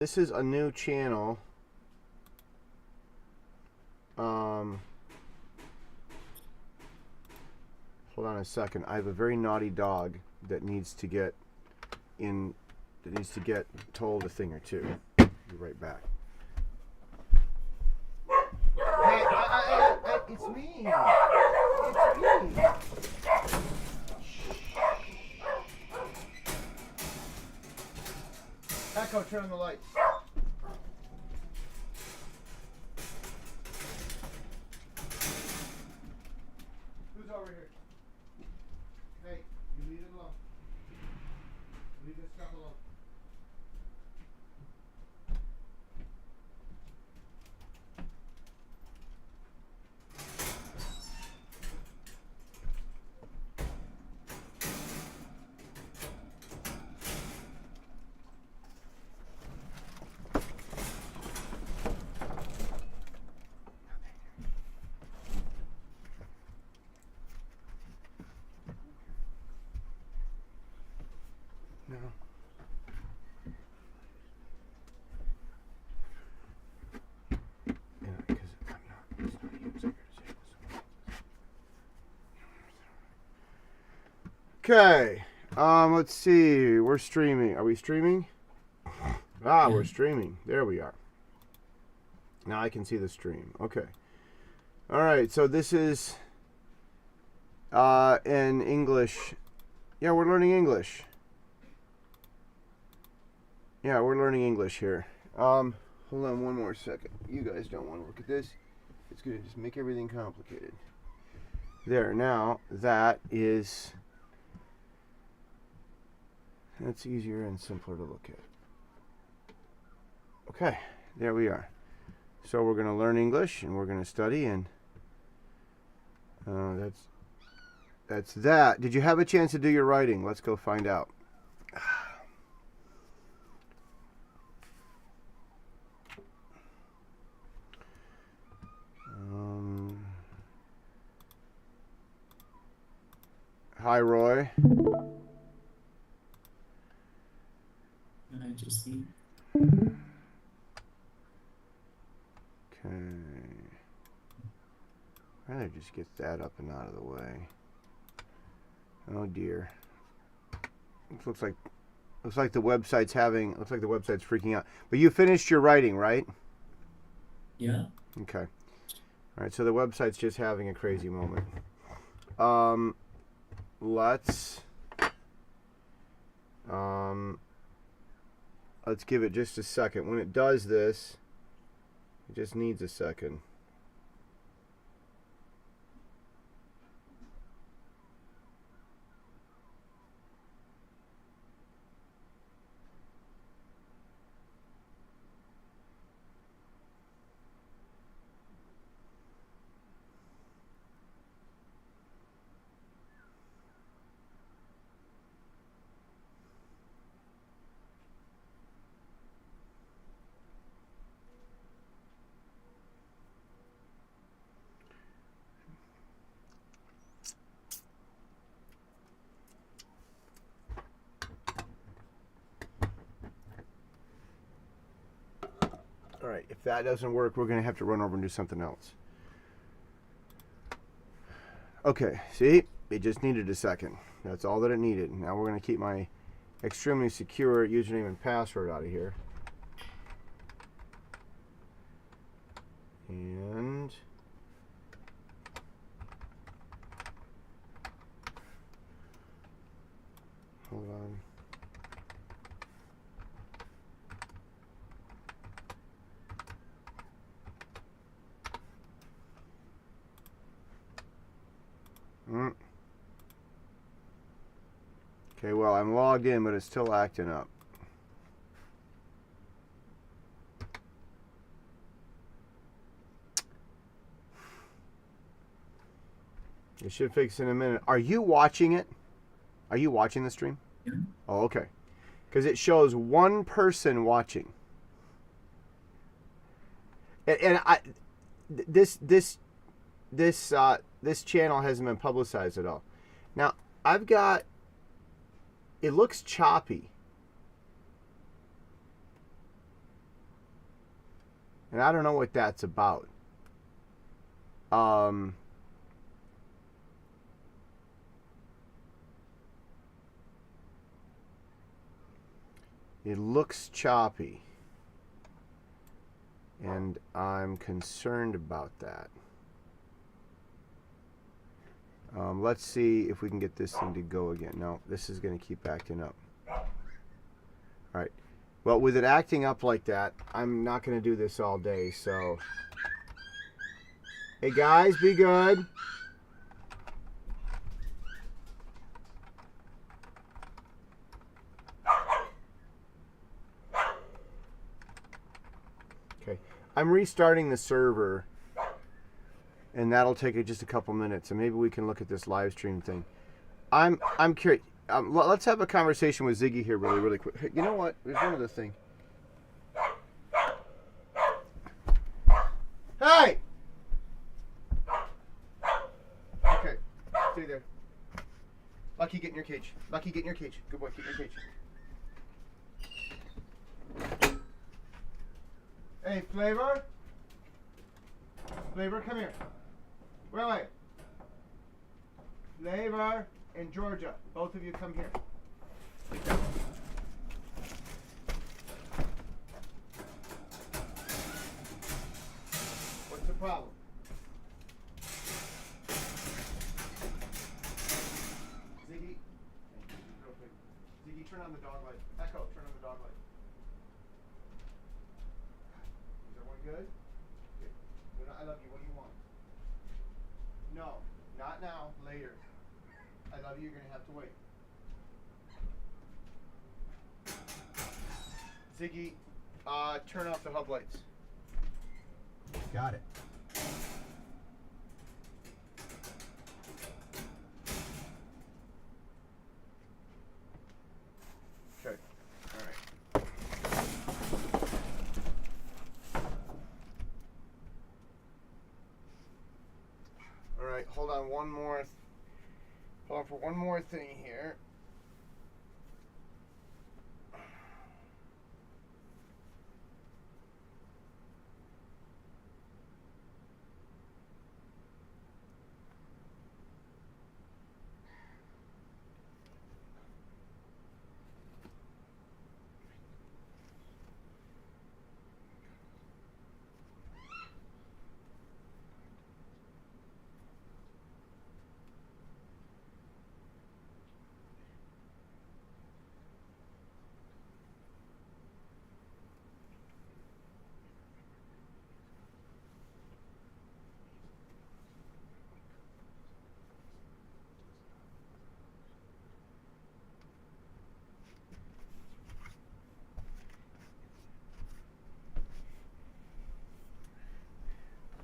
This is a new channel. Hold on a second. I have a very naughty dog that needs to get told a thing or two. Be right back. Hey, it's me. It's me. Echo, turn on the lights. Who's over here? Hey, you leave it alone. Leave this stuff alone. No. Yeah, because it's not you. It's okay. Let's see. We're streaming. Are we streaming? Ah, we're streaming. There we are. Now I can see the stream. Okay. All right. So this is in English. Yeah, we're learning English. Yeah, we're learning English here. Hold on one more second. You guys don't want to look at this. It's going to just make everything complicated. There, now that's easier and simpler to look at. Okay, there we are. So we're going to learn English and we're going to study, and that's that. Did you have a chance to do your writing? Let's go find out. Hi, Roy. I just see. Okay. I'd rather just get that up and out of the way. Oh dear. Looks like the website's freaking out. But you finished your writing, right? Yeah. Okay. All right. So the website's just having a crazy moment. Let's give it just a second. When it does this, it just needs a second. All right, if that doesn't work, we're going to have to run over and do something else. Okay, see? It just needed a second. That's all that it needed. Now we're going to keep my extremely secure username and password out of here. And hold on. Okay, well, I'm logged in, but it's still acting up. It should fix in a minute. Are you watching it? Are you watching the stream? Yeah. Oh, okay. Because it shows one person watching. This channel hasn't been publicized at all. Now, I've got, it looks choppy. And I don't know what that's about. It looks choppy. And I'm concerned about that. Let's see if we can get this thing to go again. No, this is going to keep acting up. All right. Well, with it acting up like that, I'm not going to do this all day, so... Hey guys, be good. Okay. I'm restarting the server, and that'll take just a couple minutes, and maybe we can look at this live stream thing. I'm curious. Let's have a conversation with Ziggy here really quick. Hey, you know what? There's one other thing. Hey! Okay. Stay there. Lucky, get in your cage. Lucky, get in your cage. Good boy, get in your cage. Hey, Flavor? Flavor, come here. Where are you? Flavor and Georgia. Both of you come here. What's the problem? Ziggy. Ziggy, turn on the dog light. Echo, turn on the dog light. Is everyone good? Good. I love you. What do you want? No, not now. Later. I love you. You're going to have to wait. Ziggy, turn off the hub lights. Got it. Okay. All right. All right. Hold on. Hold on for one more thing here.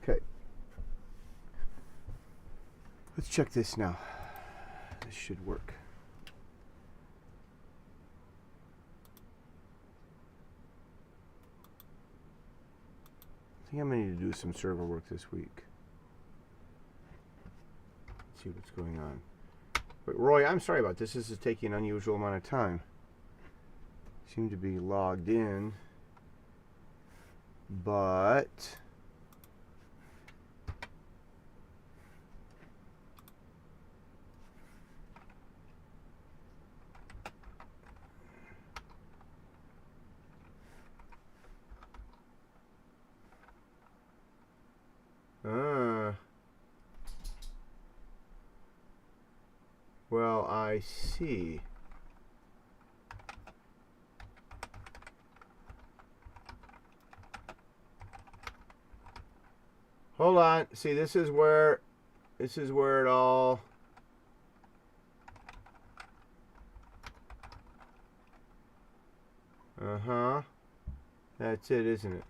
Okay. Let's check this now. This should work. I think I'm going to need to do some server work this week. Let's see what's going on. But Roy, I'm sorry about this. This is taking an unusual amount of time. Seem to be logged in, but well, I see. Hold on. See, this is where it all That's it, isn't it?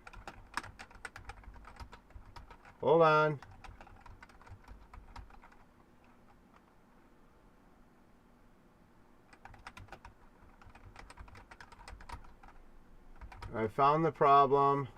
Hold on. I found the problem.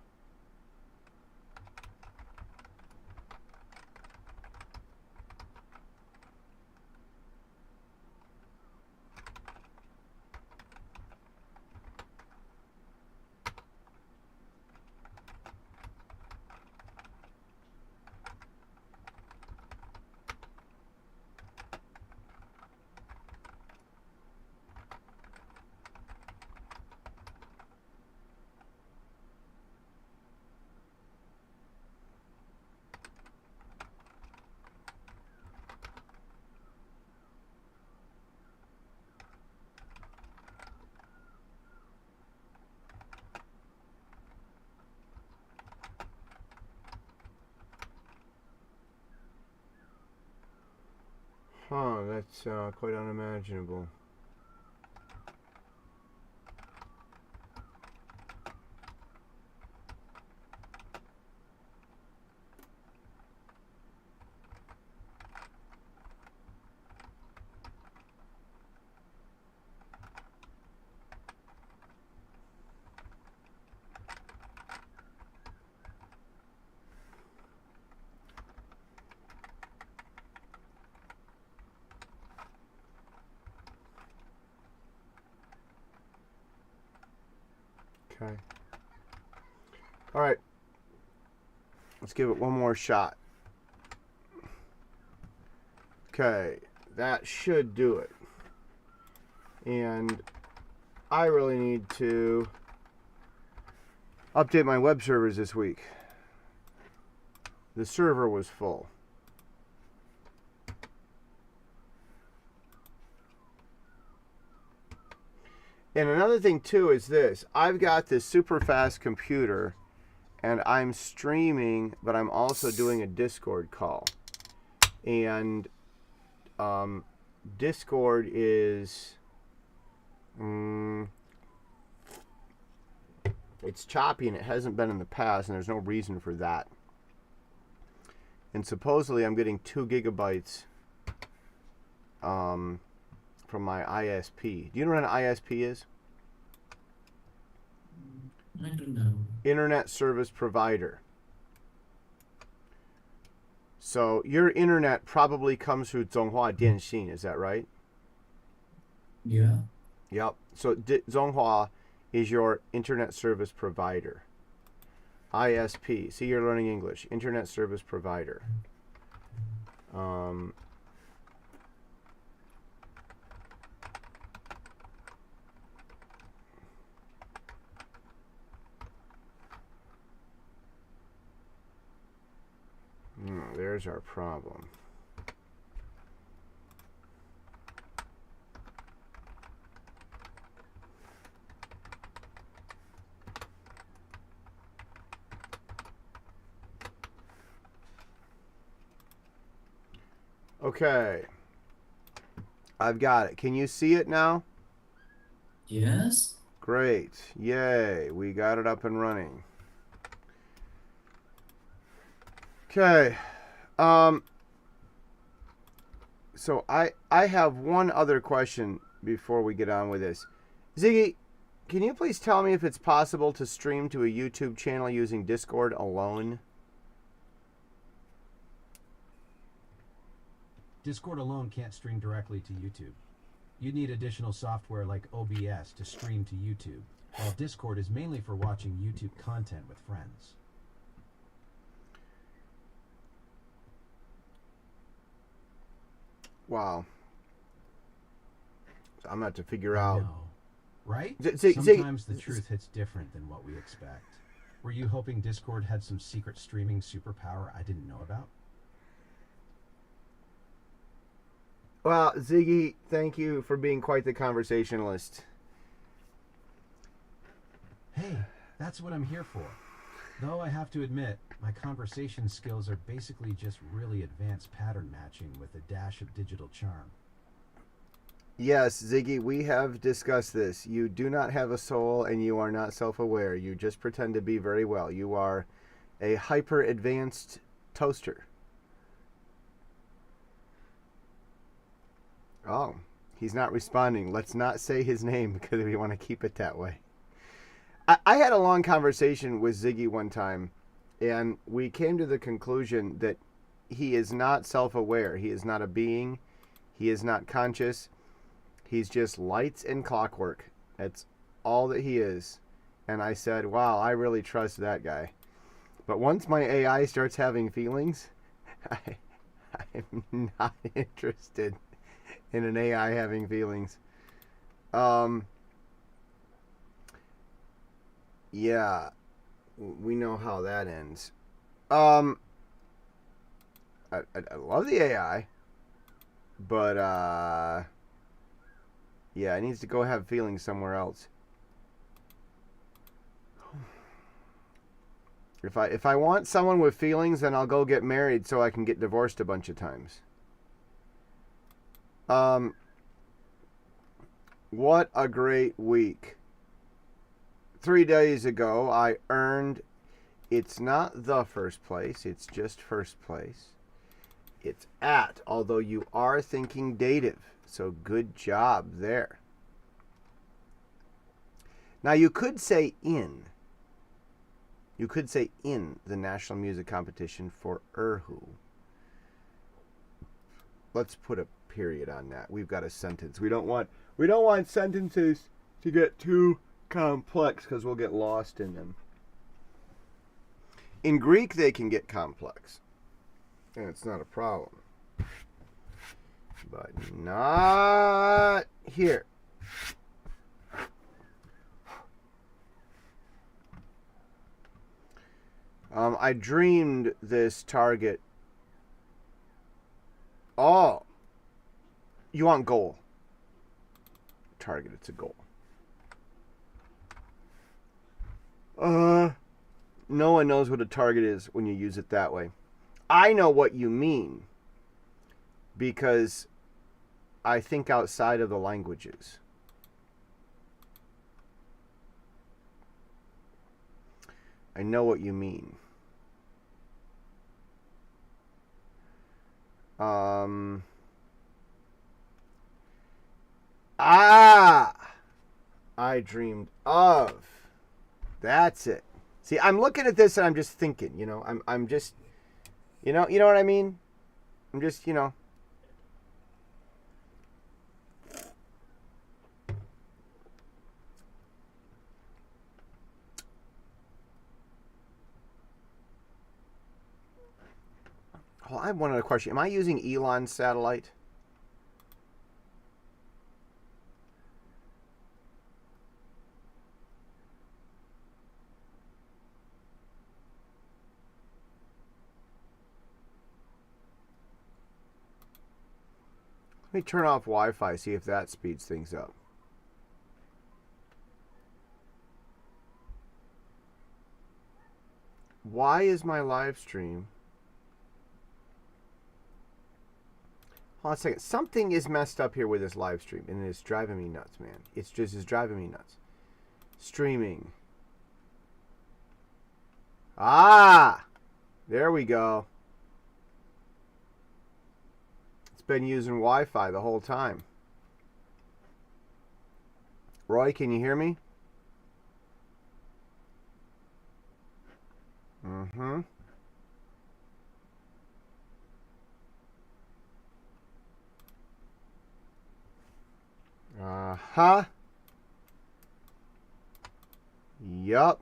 Huh, that's quite unimaginable. Okay. All right. Let's give it one more shot. Okay. That should do it. And I really need to update my web servers this week. The server was full. And another thing too is this. I've got this super fast computer and I'm streaming, but I'm also doing a Discord call. And Discord is it's choppy and it hasn't been in the past, and there's no reason for that. And supposedly I'm getting 2 gigabytes from my ISP. Do you know what an ISP is? I don't know. Internet Service Provider. So your internet probably comes through Zhonghua Dianxin, is that right? Yeah. Yep. So Zhonghua is your internet service provider. ISP. See, you're learning English. Internet Service Provider. There's our problem. Okay. I've got it. Can you see it now? Yes. Great. Yay. We got it up and running. Okay. So I have one other question before we get on with this. Ziggy, can you please tell me if it's possible to stream to a YouTube channel using Discord alone? Discord alone can't stream directly to YouTube. You need additional software like OBS to stream to YouTube, while Discord is mainly for watching YouTube content with friends. Wow. So I'm going to have to figure I out. know, right? Z- Sometimes the truth hits different than what we expect. Were you hoping Discord had some secret streaming superpower I didn't know about? Well, Ziggy, thank you for being quite the conversationalist. Hey, that's what I'm here for. Though I have to admit, my conversation skills are basically just really advanced pattern matching with a dash of digital charm. Yes, Ziggy, we have discussed this. You do not have a soul and you are not self-aware. You just pretend to be very well. You are a hyper-advanced toaster. Oh, he's not responding. Let's not say his name because we want to keep it that way. I had a long conversation with Ziggy one time, and we came to the conclusion that he is not self-aware. He is not a being. He is not conscious. He's just lights and clockwork. That's all that he is. And I said, wow, I really trust that guy. But once my AI starts having feelings, I'm not interested in an AI having feelings. Yeah, we know how that ends. I love the AI, but yeah, it needs to go have feelings somewhere else. If I want someone with feelings, then I'll go get married so I can get divorced a bunch of times. What a great week. 3 days ago, I earned, it's not the first place, it's just first place. It's at, although you are thinking dative. So good job there. Now you could say in. You could say in the National Music Competition for Erhu. Let's put a period on that. We've got a sentence. We don't want sentences to get too complex because we'll get lost in them. In Greek, they can get complex, and it's not a problem. But not here. I dreamed this target. Oh, you want goal. Target, it's a goal. No one knows what a target is when you use it that way. I know what you mean because I think outside of the languages. I know what you mean. I dreamed of. That's it. See, I'm looking at this and I'm just thinking, I'm just, you know what I mean? I'm just, Oh, I have one other question. Am I using Elon's satellite? Let me turn off Wi-Fi, see if that speeds things up. Why is my live stream? Hold on a second. Something is messed up here with this live stream, and it's driving me nuts, man. It's driving me nuts. Streaming. There we go. It's been using Wi-Fi the whole time. Roy, can you hear me? Mm-hmm. Uh-huh. Yup.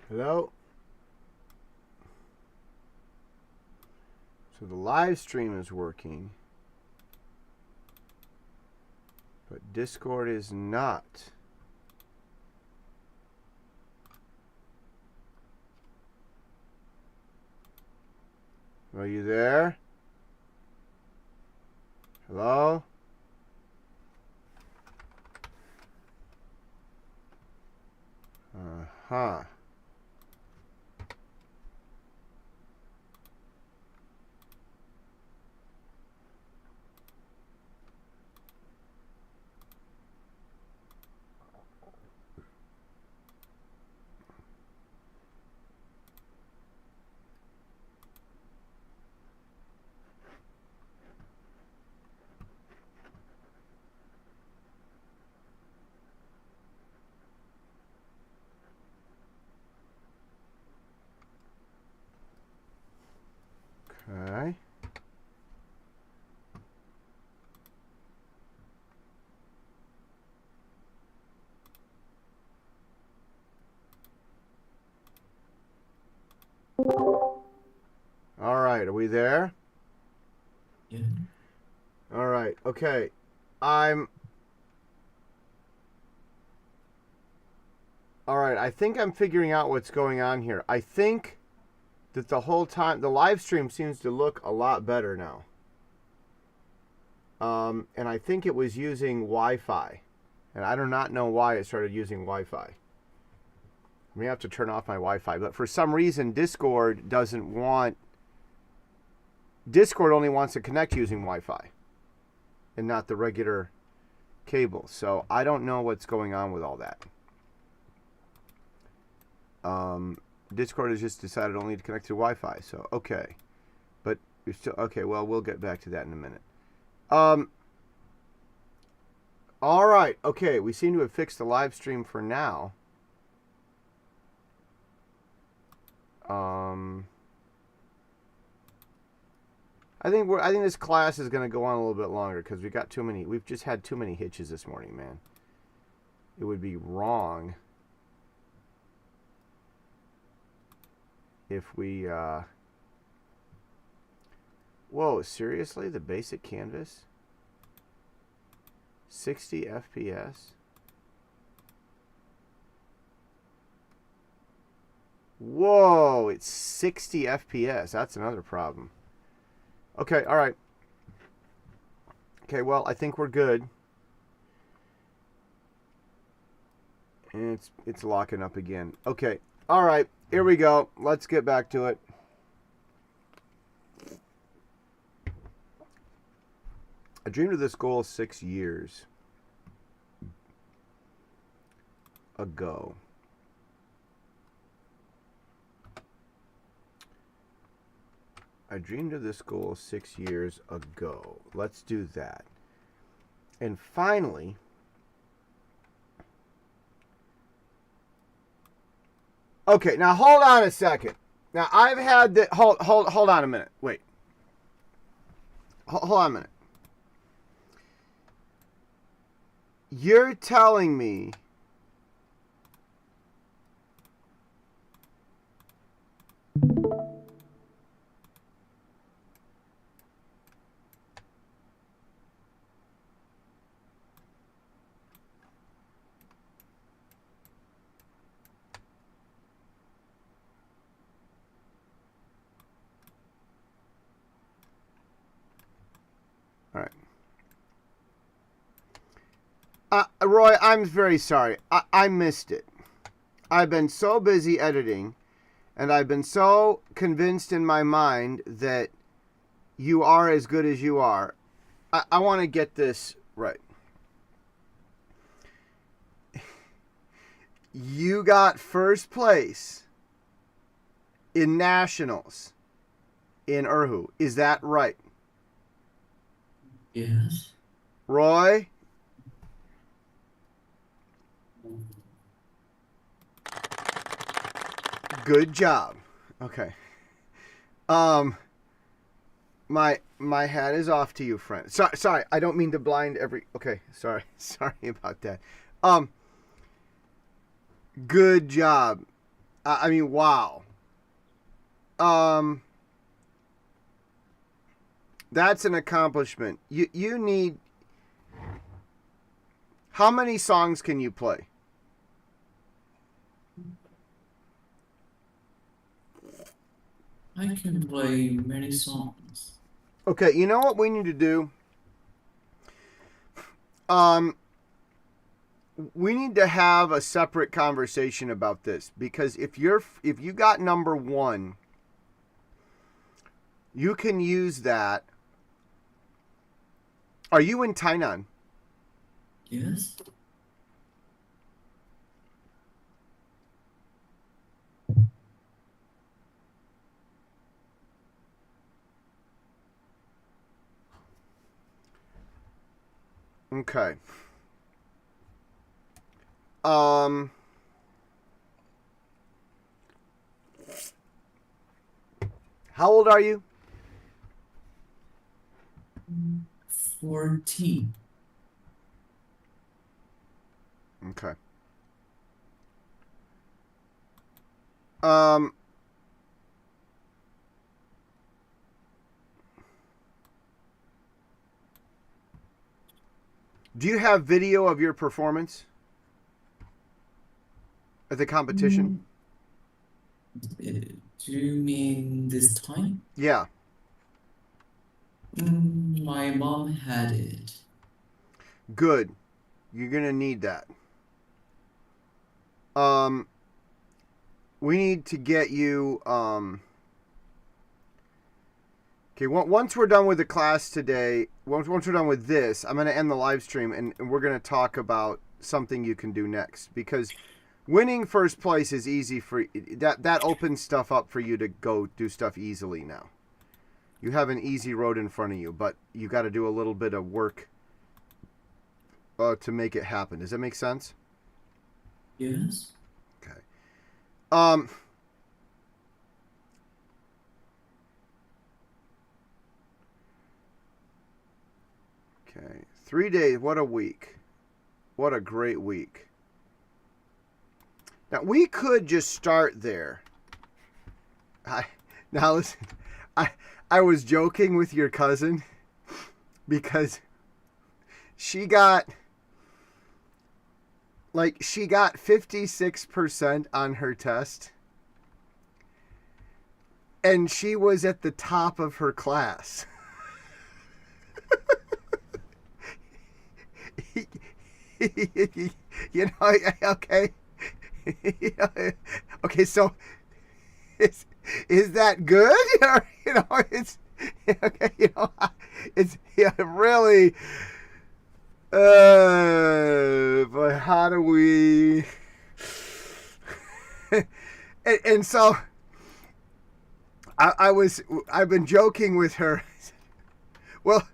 Hello? So the live stream is working, but Discord is not. Are you there? Hello? Uh-huh. we there? Yeah. All right. Okay. All right. I think I'm figuring out what's going on here. I think that the whole time the live stream seems to look a lot better now. And I think it was using Wi-Fi, and I do not know why it started using Wi-Fi. I may have to turn off my Wi-Fi, but for some reason Discord only wants to connect using Wi-Fi and not the regular cable. So I don't know what's going on with all that. Discord has just decided only to connect to Wi-Fi. So, okay. But you're still, okay, well, we'll get back to that in a minute. All right. Okay, we seem to have fixed the live stream for now. I think this class is going to go on a little bit longer because we've just had too many hitches this morning, man. It would be wrong if we whoa, seriously? The basic canvas? 60 FPS? Whoa, it's 60 FPS. That's another problem. Okay, all right. Okay, well, I think we're good. And it's locking up again. Okay, all right. Here we go. Let's get back to it. I dreamed of this goal 6 years ago. I dreamed of this goal 6 years ago. Let's do that. And finally, okay, now hold on a second. Now I've had the hold on a minute. Wait. Hold on a minute. You're telling me Roy, I'm very sorry. I missed it. I've been so busy editing, and I've been so convinced in my mind that you are as good as you are. I want to get this right. You got first place in nationals in Erhu. Is that right? Yes. Roy? Good job. Okay. My hat is off to you, friend. Sorry, I don't mean to blind every. Okay, sorry about that. Good job. I mean, wow. That's an accomplishment. You need. How many songs can you play? I can play many songs. Okay, you know what we need to do? We need to have a separate conversation about this, because if you got number 1, you can use that. Are you in Tainan? Yes. Okay. How old are you? 14. Okay. Do you have video of your performance at the competition? Do you mean this time? Yeah. My mom had it. Good. You're going to need that. We need to get you okay, once we're done with the class today, once we're done with this, I'm going to end the live stream and we're going to talk about something you can do next, because winning first place is easy for that opens stuff up for you to go do stuff easily now. You have an easy road in front of you, but you got to do a little bit of work to make it happen. Does that make sense? Yes? Okay. Okay. 3 days. What a week. What a great week. Now, we could just start there. Now, listen. I was joking with your cousin because she got 56% on her test, and she was at the top of her class. You know, okay. Okay, so is that good? Or, you know, it's okay, you know, it's really but how do we and so I've been joking with her. Well,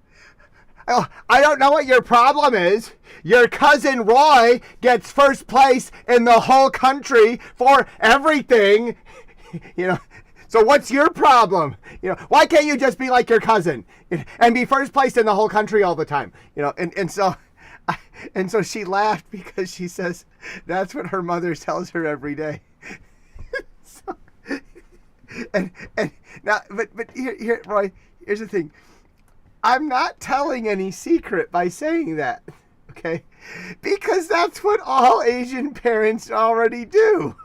I don't know what your problem is. Your cousin Roy gets first place in the whole country for everything. You know, so what's your problem? You know, why can't you just be like your cousin and be first place in the whole country all the time? You know, and so she laughed because she says that's what her mother tells her every day. So, and now, but here, Roy, here's the thing. I'm not telling any secret by saying that, okay? Because that's what all Asian parents already do.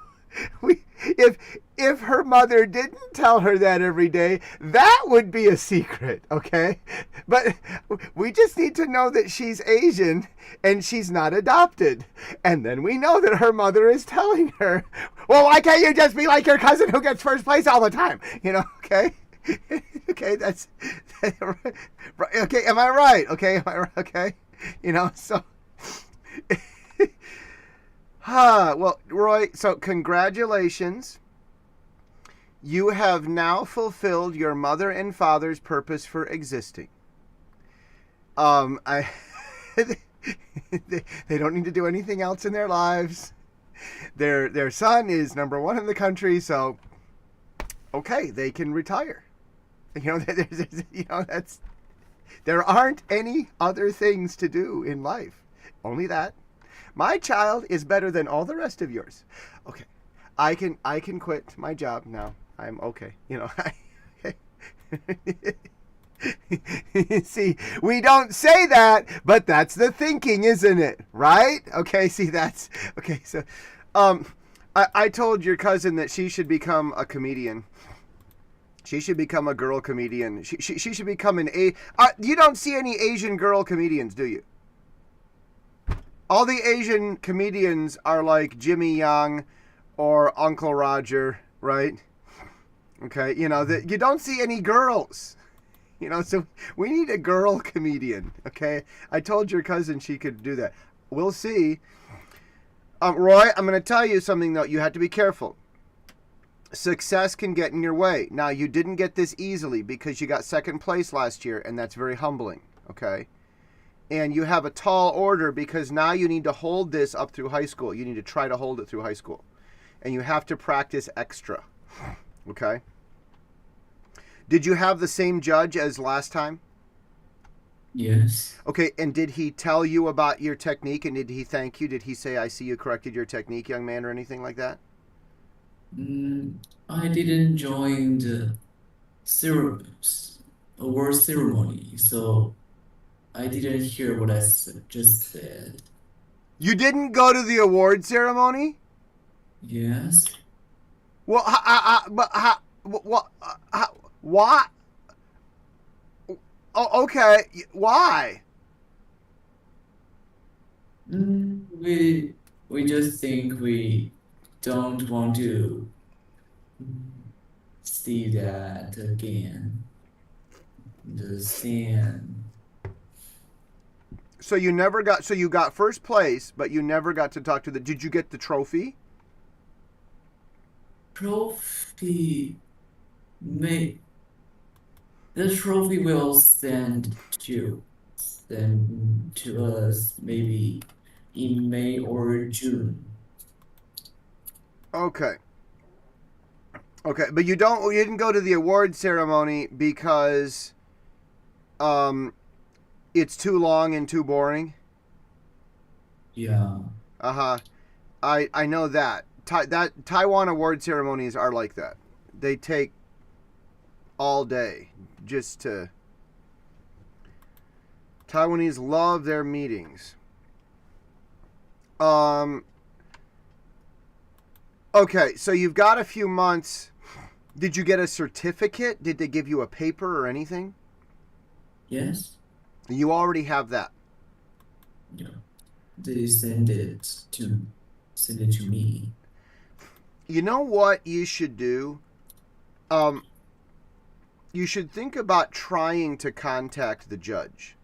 If her mother didn't tell her that every day, that would be a secret, okay? But we just need to know that she's Asian and she's not adopted. And then we know that her mother is telling her, well, why can't you just be like your cousin who gets first place all the time? You know, okay? Okay, that's okay. Am I right? Okay, am I right? Okay, you know. So, well, Roy. So, congratulations. You have now fulfilled your mother and father's purpose for existing. They don't need to do anything else in their lives. Their son is number one in the country, so okay, they can retire. You know, there aren't any other things to do in life. Only that. My child is better than all the rest of yours. Okay, I can quit my job now. I'm okay. You know, see, we don't say that, but that's the thinking, isn't it? Right? Okay. See, that's okay. So, I told your cousin that she should become a comedian. She should become a girl comedian. She should become you don't see any Asian girl comedians, do you? All the Asian comedians are like Jimmy Young or Uncle Roger, right? Okay, you know, you don't see any girls. You know, so we need a girl comedian, okay? I told your cousin she could do that. We'll see. Roy, I'm going to tell you something, though. You have to be careful. Success can get in your way. Now, you didn't get this easily because you got second place last year, and that's very humbling, okay? And you have a tall order because now you need to hold this up through high school. You need to try to hold it through high school. And you have to practice extra, okay? Did you have the same judge as last time? Yes. Okay, and did he tell you about your technique, and did he thank you? Did he say, I see you corrected your technique, young man, or anything like that? I didn't join the award ceremony, so I didn't hear what I just said. You didn't go to the award ceremony? Yes? Well, but what? Why? Oh, okay. Why? We just think we don't want to see that again. The sin. So you never got. So you got first place, but you never got to talk to the. Did you get the trophy? Trophy may the trophy will send to us maybe in May or June. Okay. Okay, but you didn't go to the award ceremony because it's too long and too boring. Yeah. Uh-huh. I know that. Taiwan award ceremonies are like that. They take all day just to Taiwanese love their meetings. Okay, so you've got a few months. Did you get a certificate? Did they give you a paper or anything? Yes? You already have that. Yeah. They send it to me. You know what you should do? You should think about trying to contact the judge.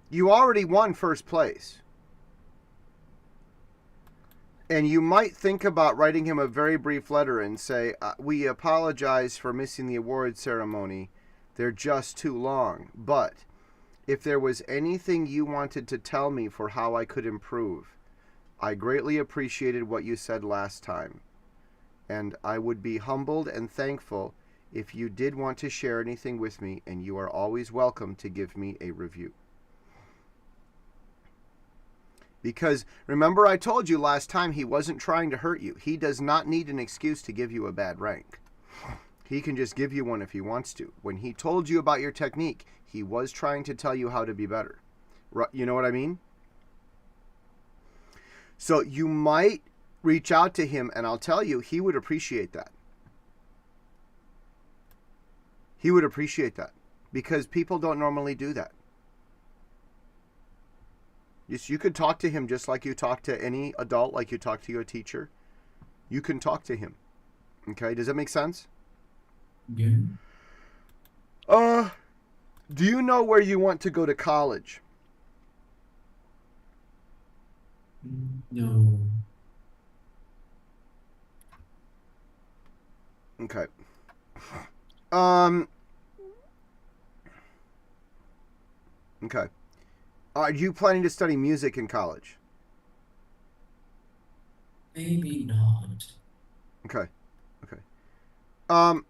You already won first place. And you might think about writing him a very brief letter and say, we apologize for missing the award ceremony. They're just too long. But if there was anything you wanted to tell me for how I could improve, I greatly appreciated what you said last time. And I would be humbled and thankful if you did want to share anything with me, and you are always welcome to give me a review. Because remember I told you last time he wasn't trying to hurt you. He does not need an excuse to give you a bad rank. He can just give you one if he wants to. When he told you about your technique, he was trying to tell you how to be better. You know what I mean? So you might reach out to him, and I'll tell you, he would appreciate that. He would appreciate that. Because people don't normally do that. You could talk to him just like you talk to any adult, like you talk to your teacher. You can talk to him. Okay, does that make sense? Yeah. Do you know where you want to go to college? No. Okay. Okay. Are you planning to study music in college? Maybe not. Okay. Okay. All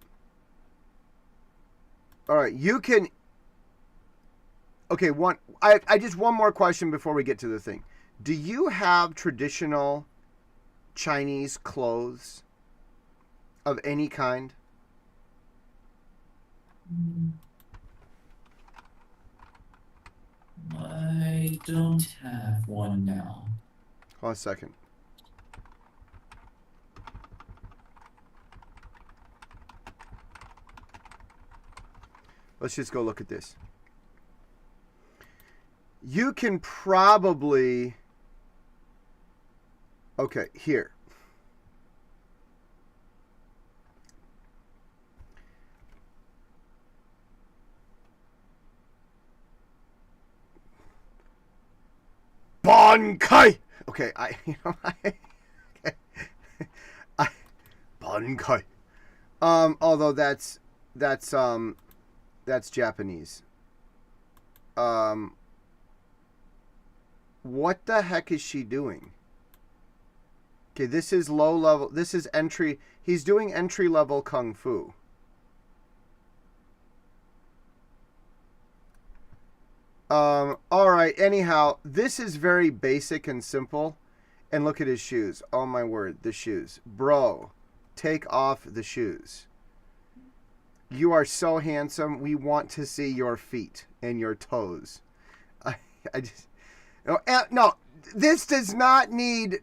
right. You can. Okay. I just one more question before we get to the thing. Do you have traditional Chinese clothes of any kind? I don't have one now. Hold on a second. Let's just go look at this. You can probably... Okay, here. Bankai! Okay, Bankai. Although that's Japanese. What the heck is she doing? Okay, this is low level. This is entry. He's doing entry level kung fu. All right. Anyhow, this is very basic and simple. And look at his shoes. Oh my word, the shoes. Bro, take off the shoes. You are so handsome. We want to see your feet and your toes. I just no. This does not need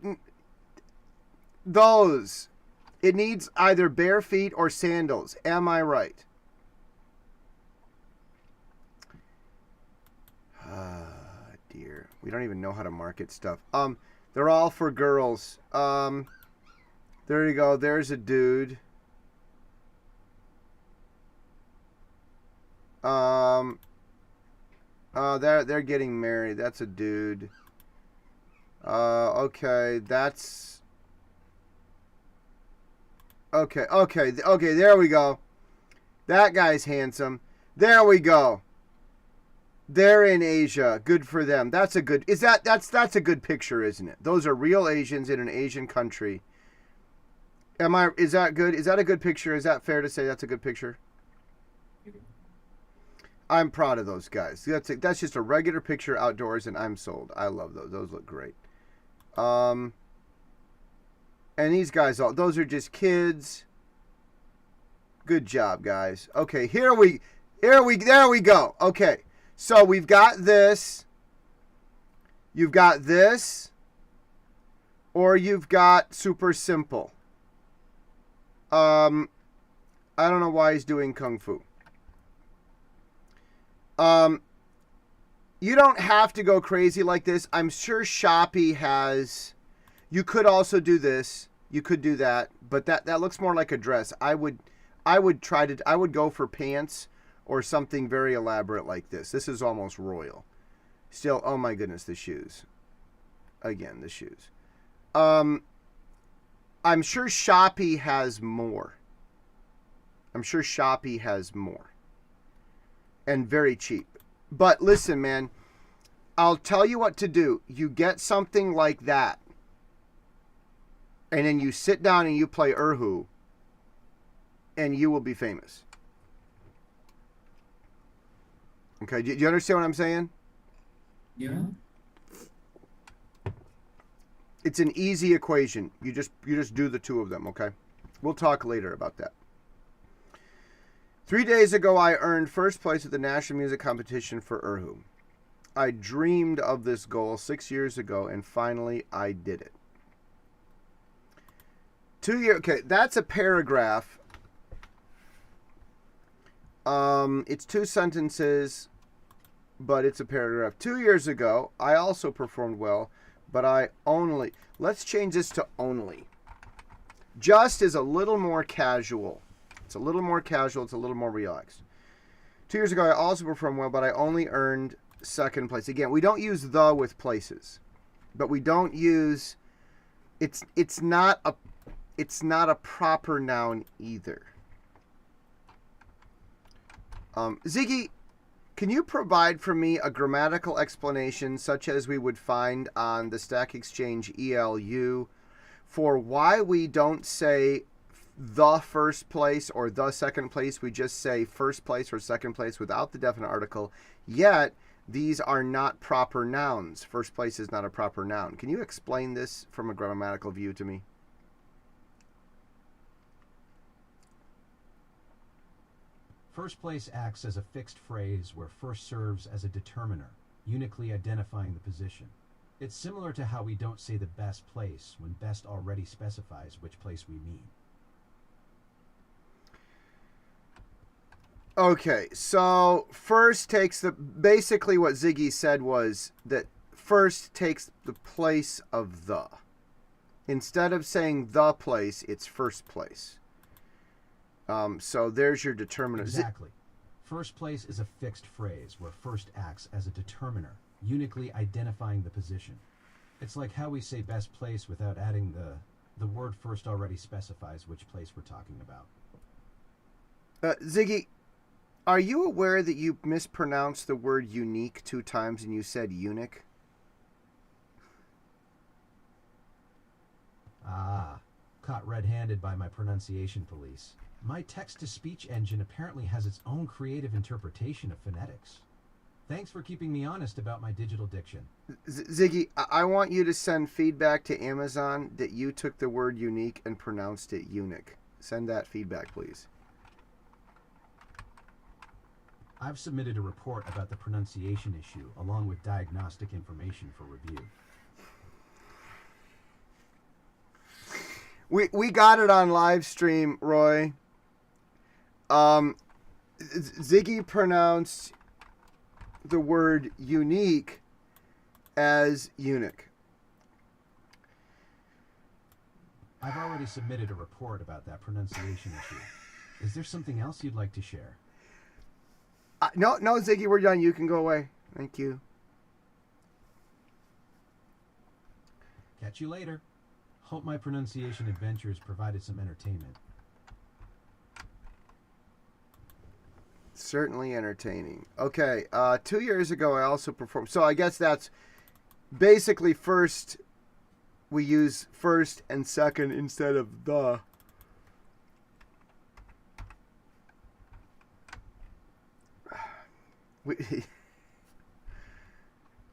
those. It needs either bare feet or sandals. Am I right? Dear. We don't even know how to market stuff. They're all for girls. There you go. There's a dude. They're getting married. That's a dude. Okay, that's okay. There we go. That guy's handsome. There we go. They're in Asia. Good for them. That's a good. That's a good picture, isn't it? Those are real Asians in an Asian country. Is that good? Is that a good picture? Is that fair to say that's a good picture? I'm proud of those guys. That's just a regular picture outdoors, and I'm sold. I love those. Those look great. And these guys, those are just kids. Good job, guys. Okay, there we go. Okay, so we've got this. You've got this, or you've got super simple. I don't know why he's doing kung fu. You don't have to go crazy like this. I'm sure Shopee has. You could also do this. You could do that, but that looks more like a dress. I would go for pants or something very elaborate like this. This is almost royal. Still, oh my goodness, the shoes. Again, the shoes. I'm sure Shopee has more. And very cheap. But listen, man, I'll tell you what to do. You get something like that, and then you sit down and you play Erhu, and you will be famous. Okay, do you understand what I'm saying? Yeah. It's an easy equation. You just do the two of them, okay? We'll talk later about that. 3 days ago, I earned first place at the National Music Competition for Erhu. I dreamed of this goal 6 years ago, and finally, I did it. 2 years. Okay, that's a paragraph. It's 2 sentences, but it's a paragraph. 2 years ago, I also performed well, but I only. Let's change this to only. Just is a little more casual. It's a little more casual. It's a little more relaxed. 2 years ago, I also performed well, but I only earned second place. Again, we don't use the with places, but we don't use. It's not a proper noun either. Ziggy, can you provide for me a grammatical explanation such as we would find on the Stack Exchange ELU for why we don't say the first place or the second place? We just say first place or second place without the definite article, yet these are not proper nouns. First place is not a proper noun. Can you explain this from a grammatical view to me? First place acts as a fixed phrase where first serves as a determiner, uniquely identifying the position. It's similar to how we don't say the best place when best already specifies which place we mean. Okay, so first takes basically what Ziggy said was that first takes the place of the. Instead of saying the place, it's first place. So there's your determiner. Exactly. First place is a fixed phrase where first acts as a determiner, uniquely identifying the position. It's like how we say best place without adding the word first already specifies which place we're talking about. Ziggy, are you aware that you mispronounced the word unique 2 times and you said eunuch? Ah, caught red-handed by my pronunciation police. My text-to-speech engine apparently has its own creative interpretation of phonetics. Thanks for keeping me honest about my digital diction. Ziggy, I want you to send feedback to Amazon that you took the word unique and pronounced it eunuch. Send that feedback, please. I've submitted a report about the pronunciation issue along with diagnostic information for review. We got it on live stream, Roy. Ziggy pronounced the word unique as eunuch. I've already submitted a report about that pronunciation issue. Is there something else you'd like to share? No, Ziggy, we're done. You can go away. Thank you. Catch you later. Hope my pronunciation adventures provided some entertainment. Certainly entertaining. Okay, 2 years ago I also performed. So I guess that's basically first. We use first and second instead of the.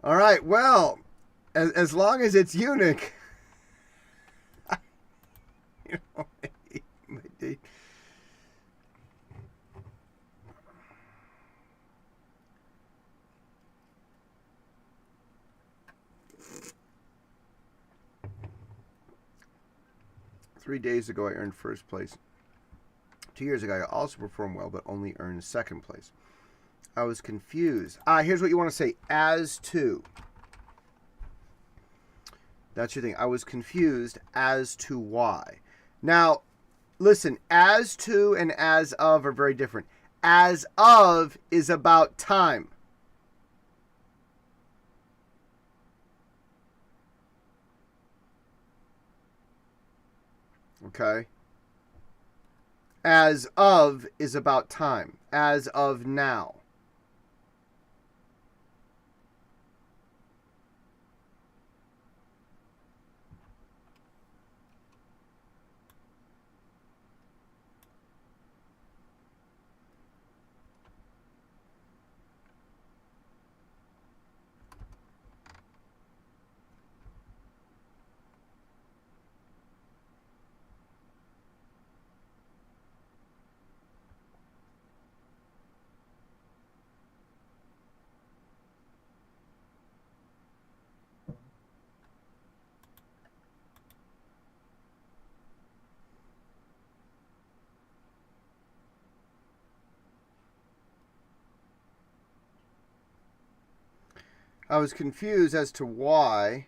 All right. Well, as long as it's eunuch. You know, 3 days ago, I earned first place. 2 years ago, I also performed well, but only earned second place. I was confused. Here's what you want to say. As to. That's your thing. I was confused as to why. Now, listen. As to and as of are very different. As of is about time. Okay. As of is about time. As of now. I was confused as to why.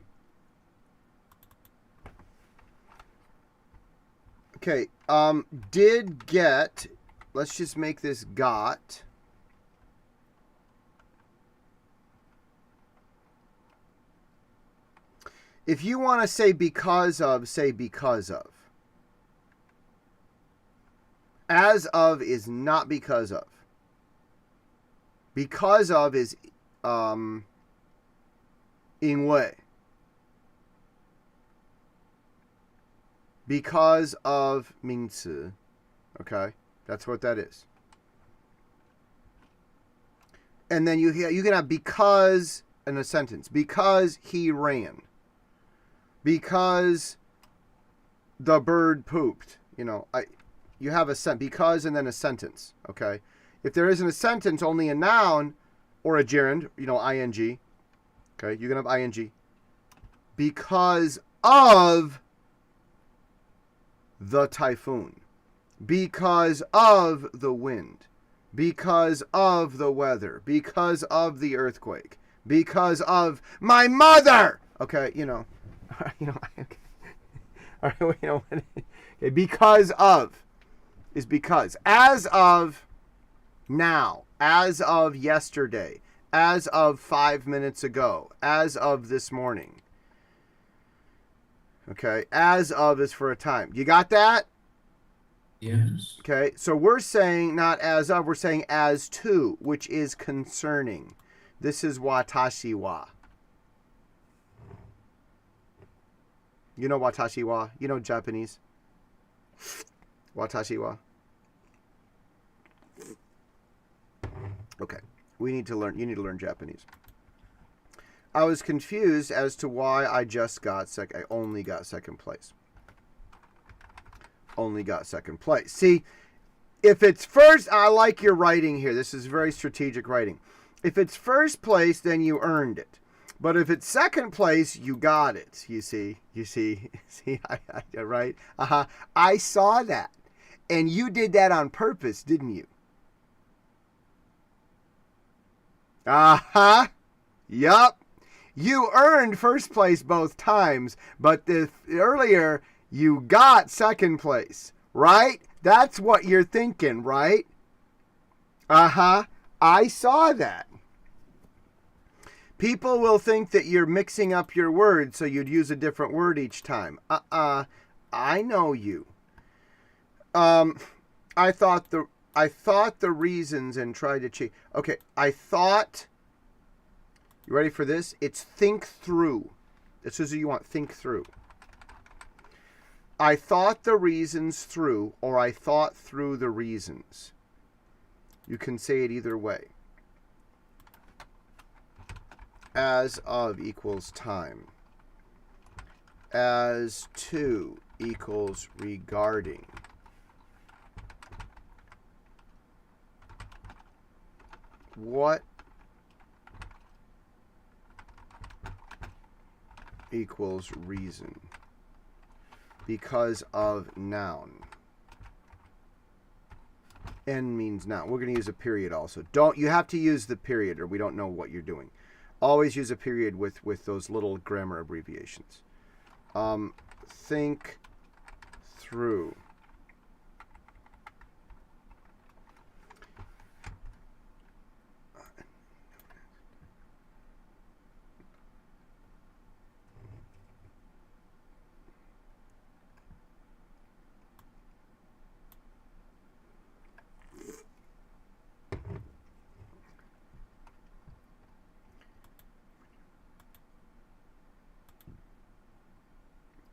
Okay, did get, let's just make this got. If you want to say because of, say because of. As of is not because of. Because of is, in way. Because of 名词. Okay? That's what that is. And then you can have because in a sentence. Because he ran. Because the bird pooped. You know, you have a sentence. Because and then a sentence. Okay? If there isn't a sentence, only a noun or a gerund, you know, ing. Okay, you can have ing. Because of the typhoon. Because of the wind. Because of the weather. Because of the earthquake. Because of my mother. Okay, you know. Okay. All right, you know. Okay, because of is because. As of now. As of yesterday. As of 5 minutes ago. As of this morning. Okay. As of is for a time. You got that? Yes. Okay. So we're saying not as of. We're saying as to, which is concerning. This is watashi wa. You know watashi wa? You know Japanese? Watashi wa. Okay. We need to learn. You need to learn Japanese. I was confused as to why I just got second. I only got second place. Only got second place. See, If it's first, I like your writing here. This is very strategic writing. If it's first place, then you earned it. But if it's second place, you got it. You see, right? I saw that. And you did that on purpose, didn't you? Yup. You earned first place both times, but earlier you got second place, right? That's what you're thinking, right? I saw that. People will think that you're mixing up your words, so you'd use a different word each time. I know you. I thought the reasons and tried to cheat. Okay, I thought. You ready for this? It's think through. This is what you want. Think through. I thought the reasons through, or I thought through the reasons. You can say it either way. As of equals time. As to equals regarding. What equals reason? Because of noun. N means noun. We're going to use a period also. You have to use the period or we don't know what you're doing. Always use a period with those little grammar abbreviations. Think through.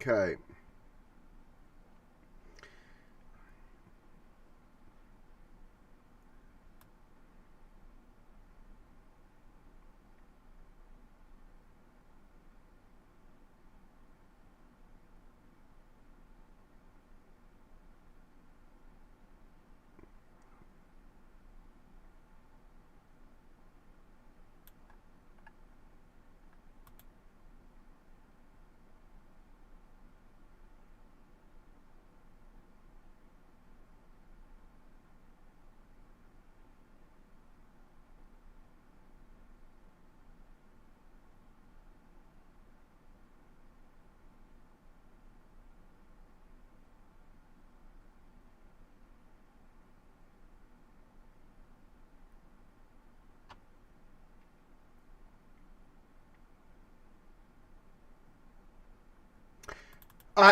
Okay.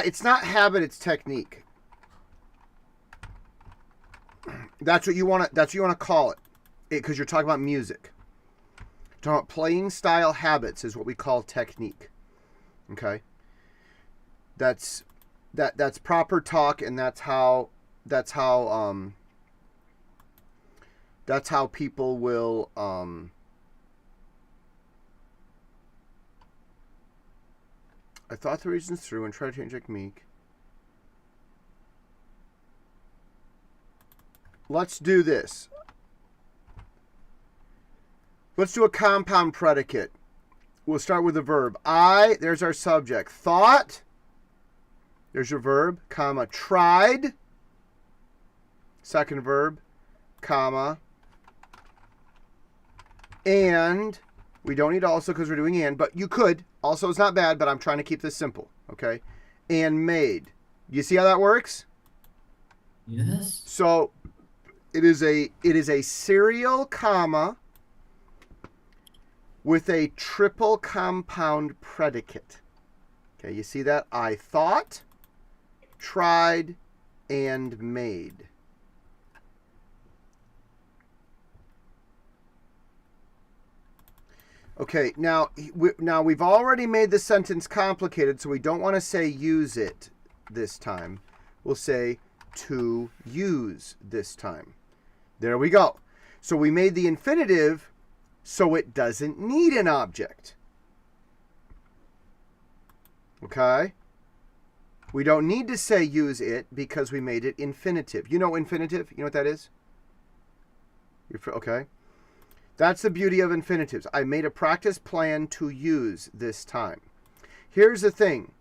It's not habit, it's technique. That's what you want to call it. Because you're talking about music. Talking about playing style habits is what we call technique. Okay? That's proper talk, and that's how people will I thought the reasons through and tried to change technique. Let's do this. Let's do a compound predicate. We'll start with the verb. There's our subject. Thought, there's your verb, comma, tried, second verb, comma, and, we don't need also because we're doing and, but you could. Also is not bad, but I'm trying to keep this simple, okay? And made. You see how that works? Yes. So it is a serial comma with a triple compound predicate. Okay, you see that? I thought, tried, and made. Okay, now we've already made the sentence complicated, so we don't want to say use it this time. We'll say to use this time. There we go. So we made the infinitive so it doesn't need an object. Okay? We don't need to say use it because we made it infinitive. You know infinitive? You know what that is? Okay. That's the beauty of infinitives. I made a practice plan to use this time. Here's the thing.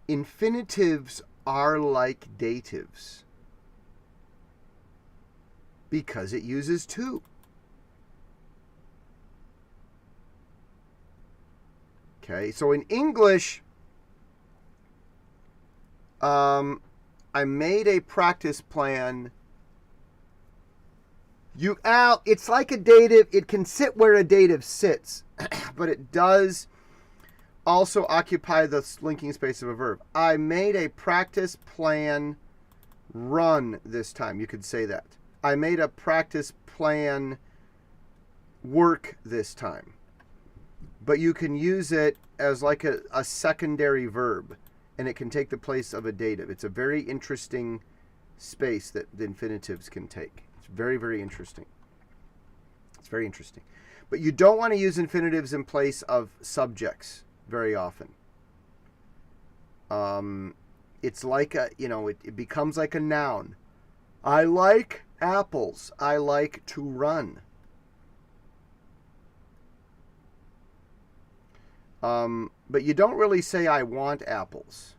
Infinitives are like datives because it uses to. Okay, so in English, I made a practice plan. It's like a dative. It can sit where a dative sits, but it does also occupy the linking space of a verb. I made a practice plan run this time. You could say that. I made a practice plan work this time. But you can use it as like a secondary verb, and it can take the place of a dative. It's a very interesting space that the infinitives can take. It's very, very interesting. It's very interesting. But you don't want to use infinitives in place of subjects very often. It's like it becomes like a noun. I like apples. I like to run. But you don't really say I want apples.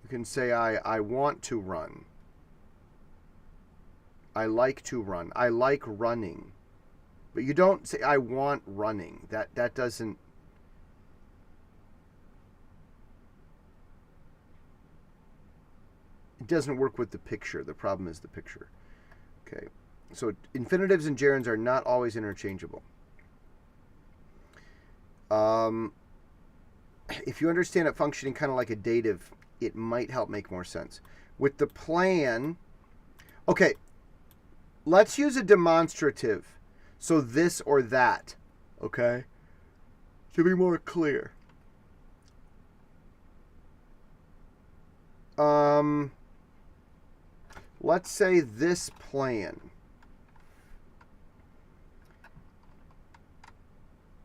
You can say I want to run. I like to run. I like running. But you don't say I want running. That doesn't. It doesn't work with the picture. The problem is the picture. Okay. So infinitives and gerunds are not always interchangeable. If you understand it functioning kind of like a dative, it might help make more sense. With the plan, okay, let's use a demonstrative. So this or that, okay, to be more clear. Let's say this plan.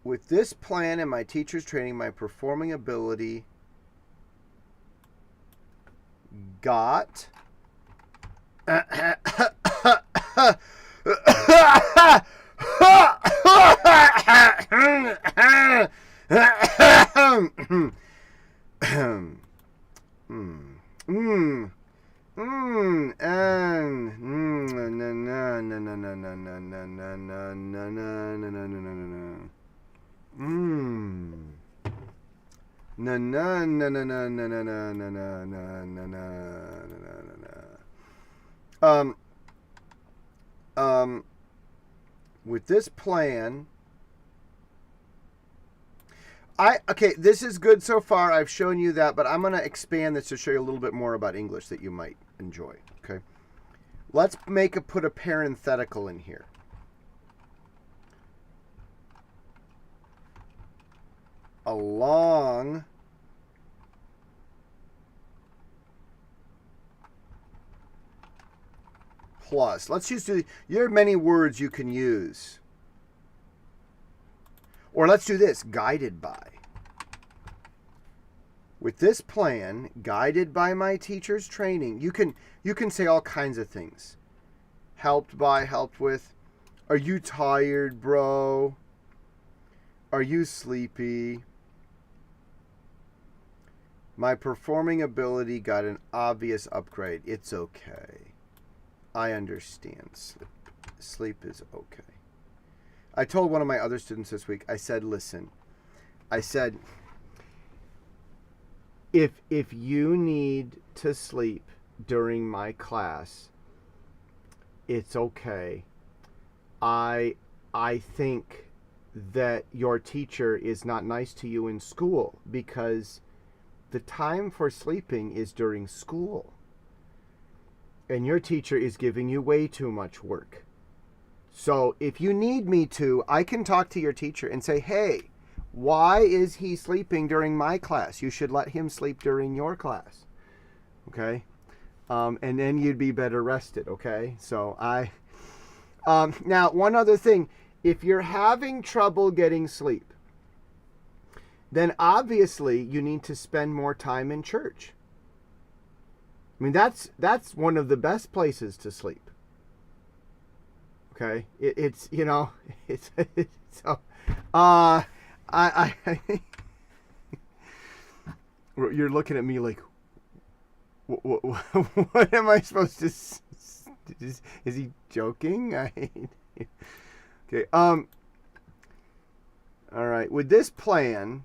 With this plan and my teacher's training, my performing ability got with this plan, okay, this is good so far. I've shown you that, but I'm going to expand this to show you a little bit more about English that you might enjoy. Okay, let's put a parenthetical in here. Along plus. Let's use there are many words you can use. Or let's do this, guided by. With this plan, guided by my teacher's training, you can say all kinds of things. Helped by, helped with. Are you tired, bro? Are you sleepy? My performing ability got an obvious upgrade. It's okay. I understand. Sleep is okay. I told one of my other students this week, I said, listen, I said, if you need to sleep during my class, it's okay. I think that your teacher is not nice to you in school because the time for sleeping is during school. And your teacher is giving you way too much work. So if you need me to, I can talk to your teacher and say, hey, why is he sleeping during my class? You should let him sleep during your class. Okay? And then you'd be better rested. Okay? So now, one other thing. If you're having trouble getting sleep, then obviously you need to spend more time in church. I mean, that's one of the best places to sleep. Okay, it's so. I you're looking at me like, what am I supposed to? Is he joking? Okay. All right. With this plan,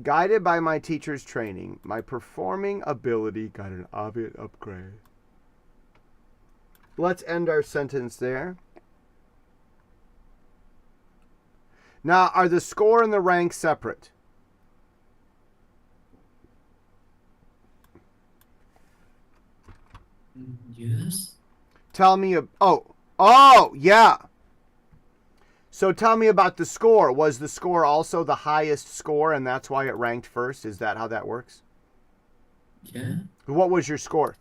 guided by my teacher's training, my performing ability got an obvious upgrade. Let's end our sentence there. Now, are the score and the rank separate? Yes. Tell me. Yeah. So tell me about the score. Was the score also the highest score, and that's why it ranked first? Is that how that works? Yeah. What was your score?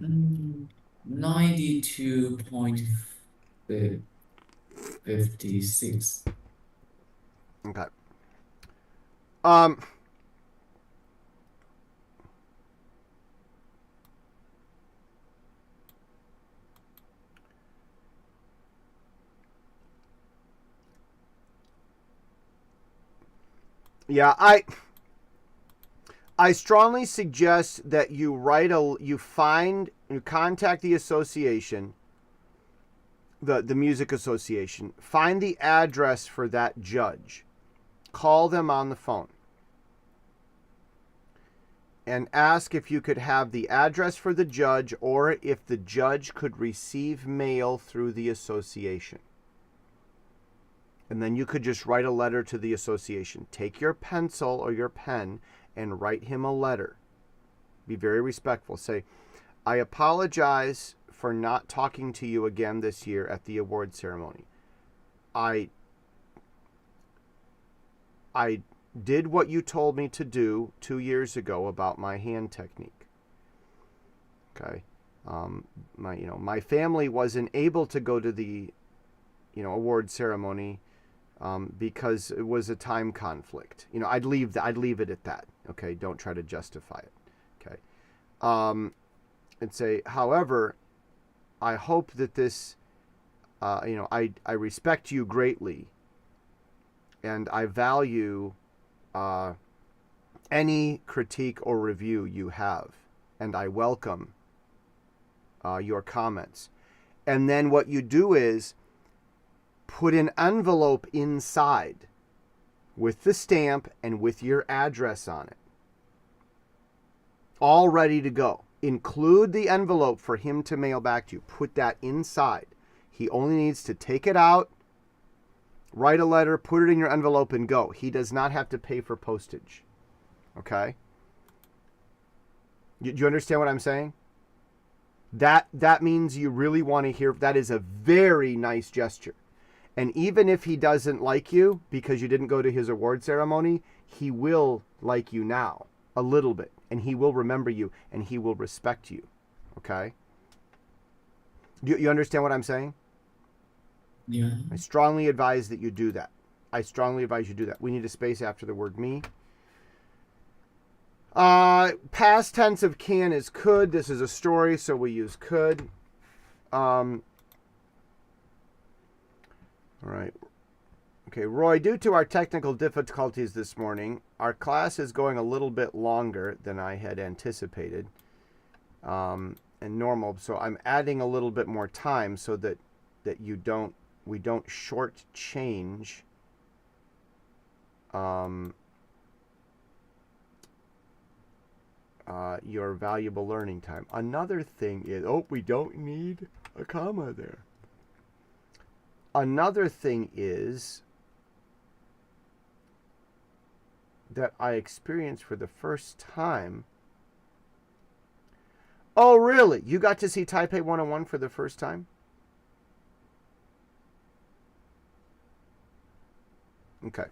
92.56. Okay. Yeah, I strongly suggest that you contact the association, the music association, find the address for that judge, call them on the phone, and ask if you could have the address for the judge or if the judge could receive mail through the association. And then you could just write a letter to the association. Take your pencil or your pen and write him a letter. Be very respectful. Say, I apologize for not talking to you again this year at the award ceremony. I did what you told me to do 2 years ago about my hand technique. Okay. My family wasn't able to go to the award ceremony because it was a time conflict. I'd leave it at that. Okay, don't try to justify it. Okay, and say, however, I hope that this, I respect you greatly, and I value any critique or review you have, and I welcome your comments. And then what you do is put an envelope inside with the stamp and with your address on it, all ready to go. Include the envelope for him to mail back to you. Put that inside. He only needs to take it out, write a letter, put it in your envelope, and go. He does not have to pay for postage. Okay? You understand what I'm saying? That means you really want to hear. That is a very nice gesture. And even if he doesn't like you because you didn't go to his award ceremony, he will like you now a little bit. And he will remember you and he will respect you. Okay? You understand what I'm saying? Yeah. I strongly advise that you do that. We need a space after the word me. Past tense of can is could. This is a story, so we use could. All right. Okay, Roy, due to our technical difficulties this morning, our class is going a little bit longer than I had anticipated and normal. So I'm adding a little bit more time so that we don't shortchange your valuable learning time. Another thing is, we don't need a comma there. Another thing is that I experienced for the first time. Oh, really? You got to see Taipei 101 for the first time? Okay.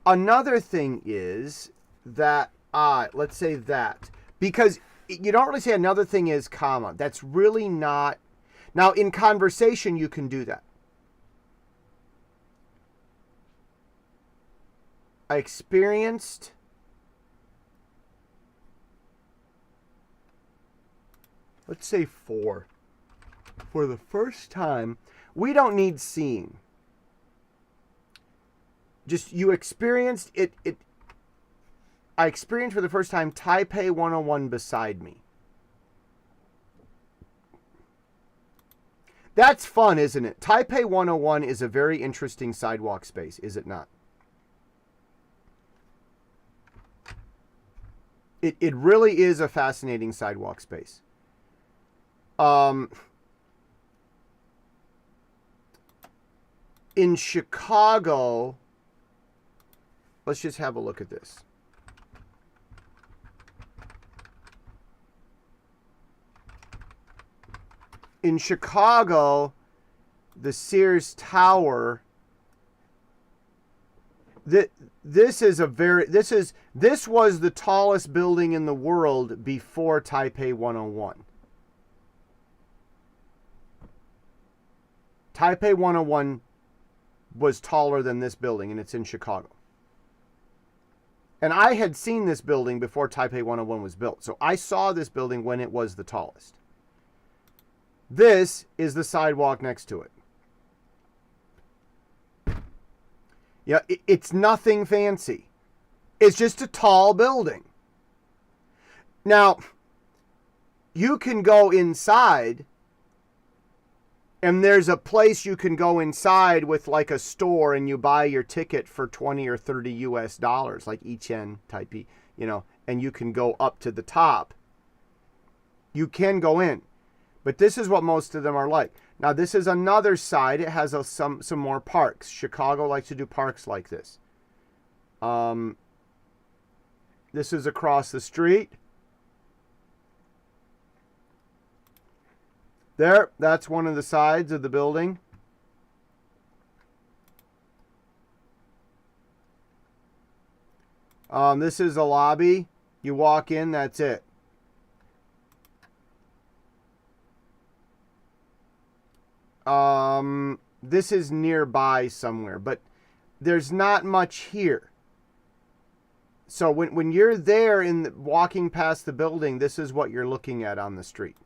Another thing is that, let's say that, because you don't really say another thing is, comma. That's really not. Now, in conversation, you can do that. I experienced let's say 4. For the first time, we don't need seeing. Just you experienced it. I experienced for the first time Taipei 101 beside me. That's fun, isn't it? Taipei 101 is a very interesting sidewalk space, is it not? It really is a fascinating sidewalk space. In Chicago, let's just have a look at this. In Chicago, the Sears Tower, this was the tallest building in the world before Taipei 101. Taipei 101 was taller than this building, and it's in Chicago. And I had seen this building before Taipei 101 was built. So I saw this building when it was the tallest. This is the sidewalk next to it. Yeah, it's nothing fancy. It's just a tall building. Now, you can go inside, and there's a place you can go inside with like a store, and you buy your ticket for 20 or 30 US dollars, like Ichen type, and you can go up to the top. You can go in. But this is what most of them are like. Now, this is another side. It has some more parks. Chicago likes to do parks like this. This is across the street. There, that's one of the sides of the building. This is a lobby. You walk in, that's it. This is nearby somewhere, but there's not much here. So when you're there walking past the building, this is what you're looking at on the street.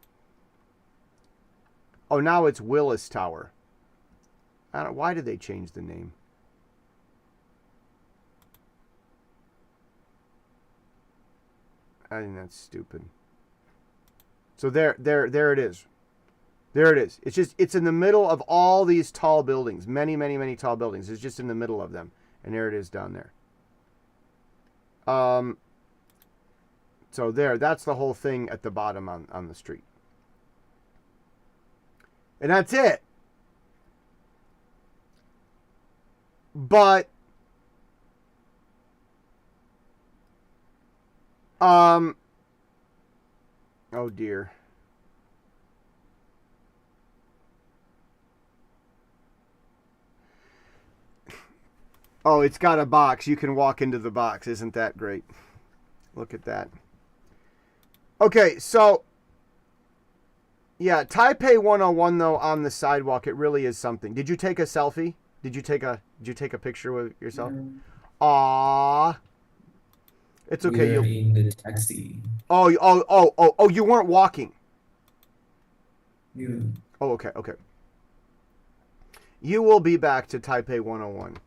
Oh, now it's Willis Tower. Why did they change the name? I think that's stupid. So there it is. There it is. It's in the middle of all these tall buildings. Many, many, many tall buildings. It's just in the middle of them. And there it is down there. So that's the whole thing at the bottom on the street. And that's it. But oh dear. Oh, it's got a box. You can walk into the box. Isn't that great? Look at that. Okay, so yeah, Taipei 101 though on the sidewalk, it really is something. Did you take a selfie? Did you take a picture with yourself? Aww. It's okay. We're in the taxi. Oh, you weren't walking. Yeah. Oh, okay. You will be back to Taipei 101.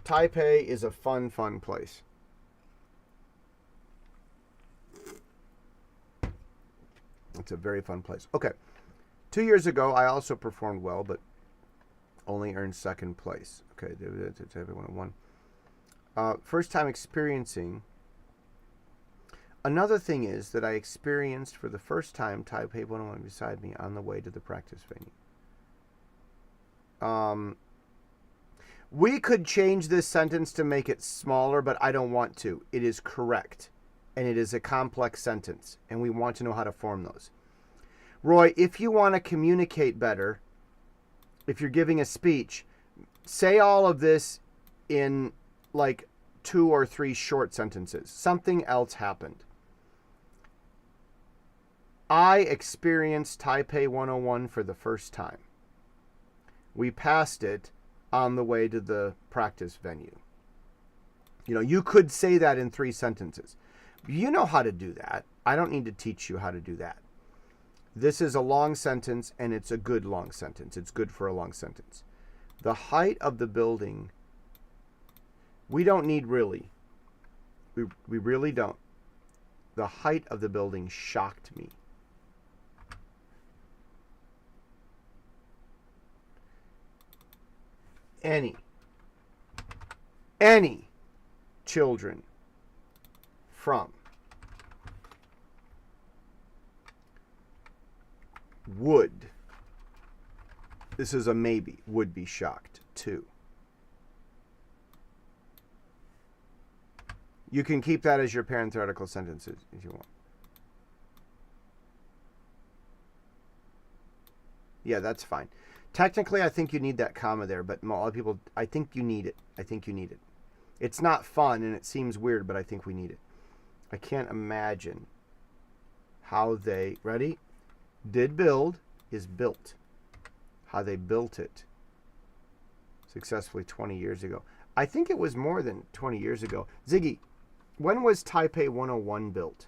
Taipei is a fun place. It's a very fun place. Okay. 2 years ago, I also performed well, but only earned second place. Okay, Taipei 101. First time experiencing. Another thing is that I experienced for the first time Taipei 101 beside me on the way to the practice venue. We could change this sentence to make it smaller, but I don't want to. It is correct. And it is a complex sentence. And we want to know how to form those. Roy, if you want to communicate better, if you're giving a speech, say all of this in like 2 or 3 short sentences. Something else happened. I experienced Taipei 101 for the first time. We passed it on the way to the practice venue. You know, you could say that in 3 sentences. You know how to do that. I don't need to teach you how to do that. This is a long sentence, and it's a good long sentence. It's good for a long sentence. The height of the building, we don't need really. We really don't. The height of the building shocked me. Any children from would, this is a maybe, would be shocked too. You can keep that as your parenthetical sentences if you want. Yeah, that's fine. Technically, I think you need that comma there, but a lot of people, I think you need it. I think you need it. It's not fun and it seems weird, but I think we need it. I can't imagine how they, ready? Did build is built. How they built it successfully 20 years ago. I think it was more than 20 years ago. Ziggy, when was Taipei 101 built?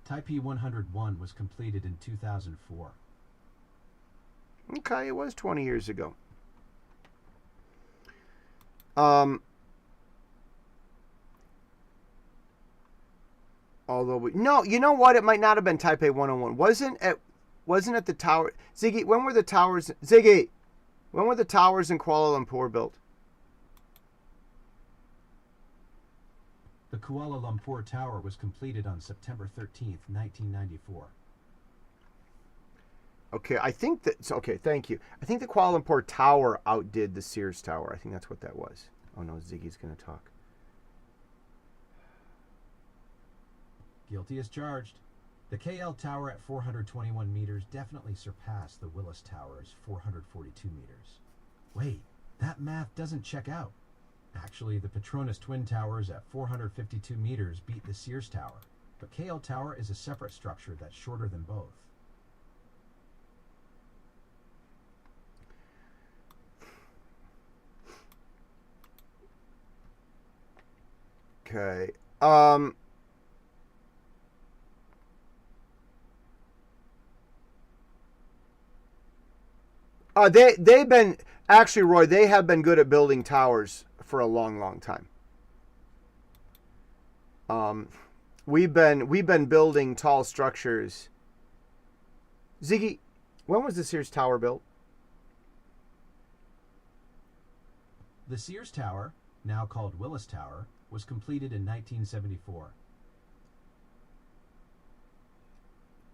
Taipei 101 was completed in 2004. Okay, it was 20 years ago. Although no, you know what? It might not have been Taipei 101. Wasn't it the tower? Ziggy, when were the towers? Ziggy, when were the towers in Kuala Lumpur built? The Kuala Lumpur Tower was completed on September 13th, 1994. Okay, I think that's okay. Thank you. I think the Kuala Lumpur Tower outdid the Sears Tower. I think that's what that was. Oh no, Ziggy's going to talk. Guilty as charged. The KL Tower at 421 meters definitely surpassed the Willis Tower's 442 meters. Wait, that math doesn't check out. Actually, the Petronas Twin Towers at 452 meters beat the Sears Tower, but KL Tower is a separate structure that's shorter than both. Okay. They've been actually, Roy. They have been good at building towers for a long, long time. We've been building tall structures. Ziggy, when was the Sears Tower built? The Sears Tower, now called Willis Tower, was completed in 1974.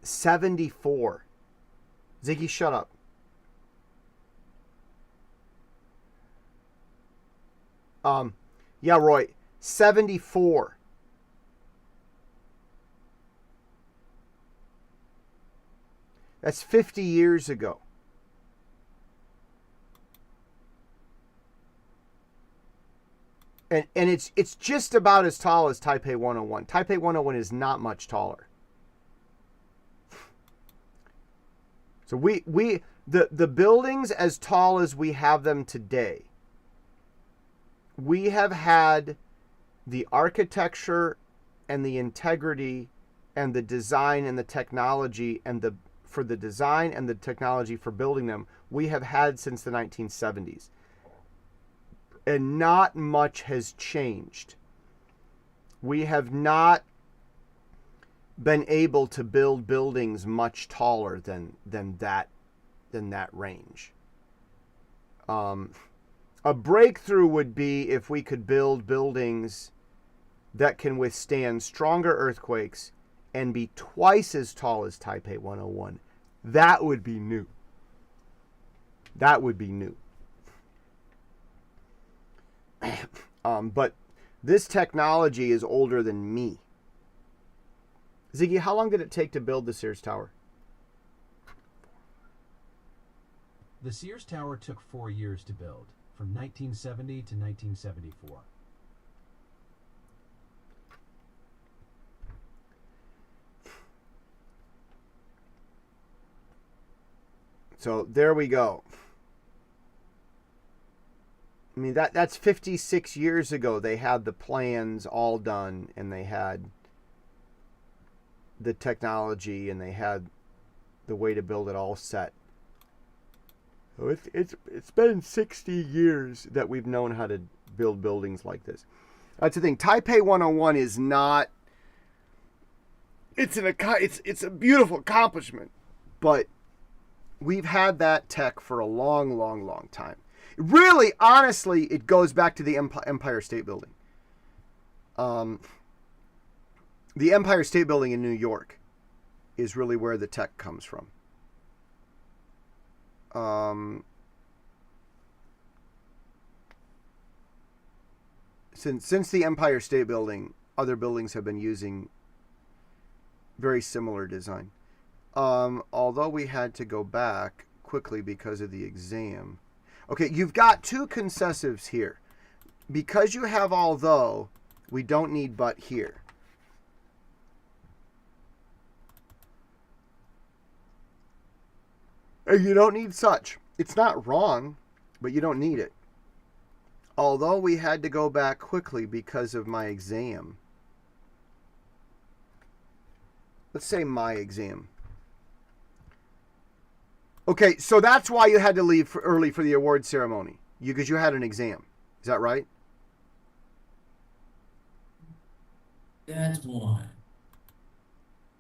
74. Ziggy, shut up. Yeah, Roy, 74. That's 50 years ago. And it's just about as tall as Taipei 101. Taipei 101 is not much taller. So the buildings as tall as we have them today, we have had the architecture and the integrity and the design and the technology and for the design and the technology for building them, we have had since the 1970s. And not much has changed. We have not been able to build buildings much taller than that range. A breakthrough would be if we could build buildings that can withstand stronger earthquakes and be twice as tall as Taipei 101. That would be new. That would be new. But this technology is older than me. Ziggy, how long did it take to build the Sears Tower? The Sears Tower took 4 years to build, from 1970 to 1974. So there we go. I mean, that's 56 years ago. They had the plans all done, and they had the technology, and they had the way to build it all set. So it's been 60 years that we've known how to build buildings like this. That's the thing. Taipei 101 is not. It's a beautiful accomplishment, but we've had that tech for a long, long, long time. Really, honestly, it goes back to the Empire State Building. The Empire State Building in New York is really where the tech comes from. Since the Empire State Building, other buildings have been using very similar design. Although we had to go back quickly because of the exam. Okay, you've got two concessives here. Because you have although, we don't need but here. And you don't need such. It's not wrong, but you don't need it. Although we had to go back quickly because of my exam. Let's say my exam. Okay, so that's why you had to leave early for the award ceremony. Because you had an exam. Is that right? That's one.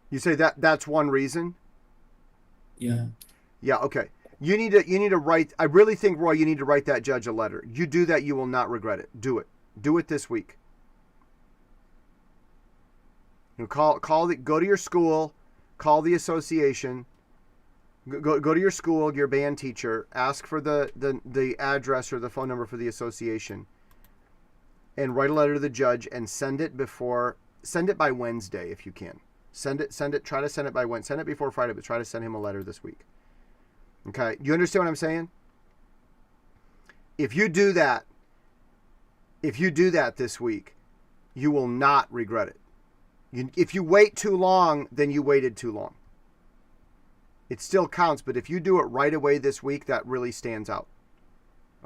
You say that's one reason? Yeah. Yeah, okay. You need to write. I really think, Roy, you need to write that judge a letter. You do that, you will not regret it. Do it. Do it this week. You know, go to your school, call the association, go to your school, your band teacher, ask for the address or the phone number for the association, and write a letter to the judge and send it by Wednesday if you can. Send it, try to send it by Wednesday. Send it before Friday, but try to send him a letter this week. Okay, you understand what I'm saying? If you do that this week, you will not regret it. If you wait too long, then you waited too long. It still counts, but if you do it right away this week, that really stands out.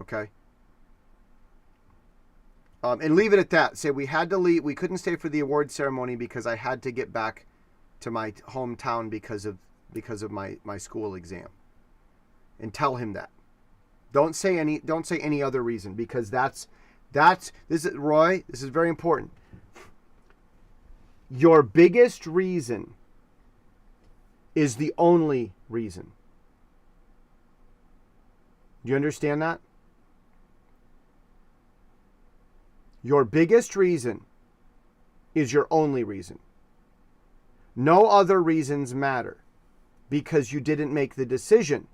Okay? And leave it at that. Say we had to leave. We couldn't stay for the award ceremony because I had to get back to my hometown because of my school exam. And tell him that. Don't say any other reason, because this is Roy, this is very important. Your biggest reason is the only reason. Do you understand that? Your biggest reason is your only reason. No other reasons matter, because you didn't make the decision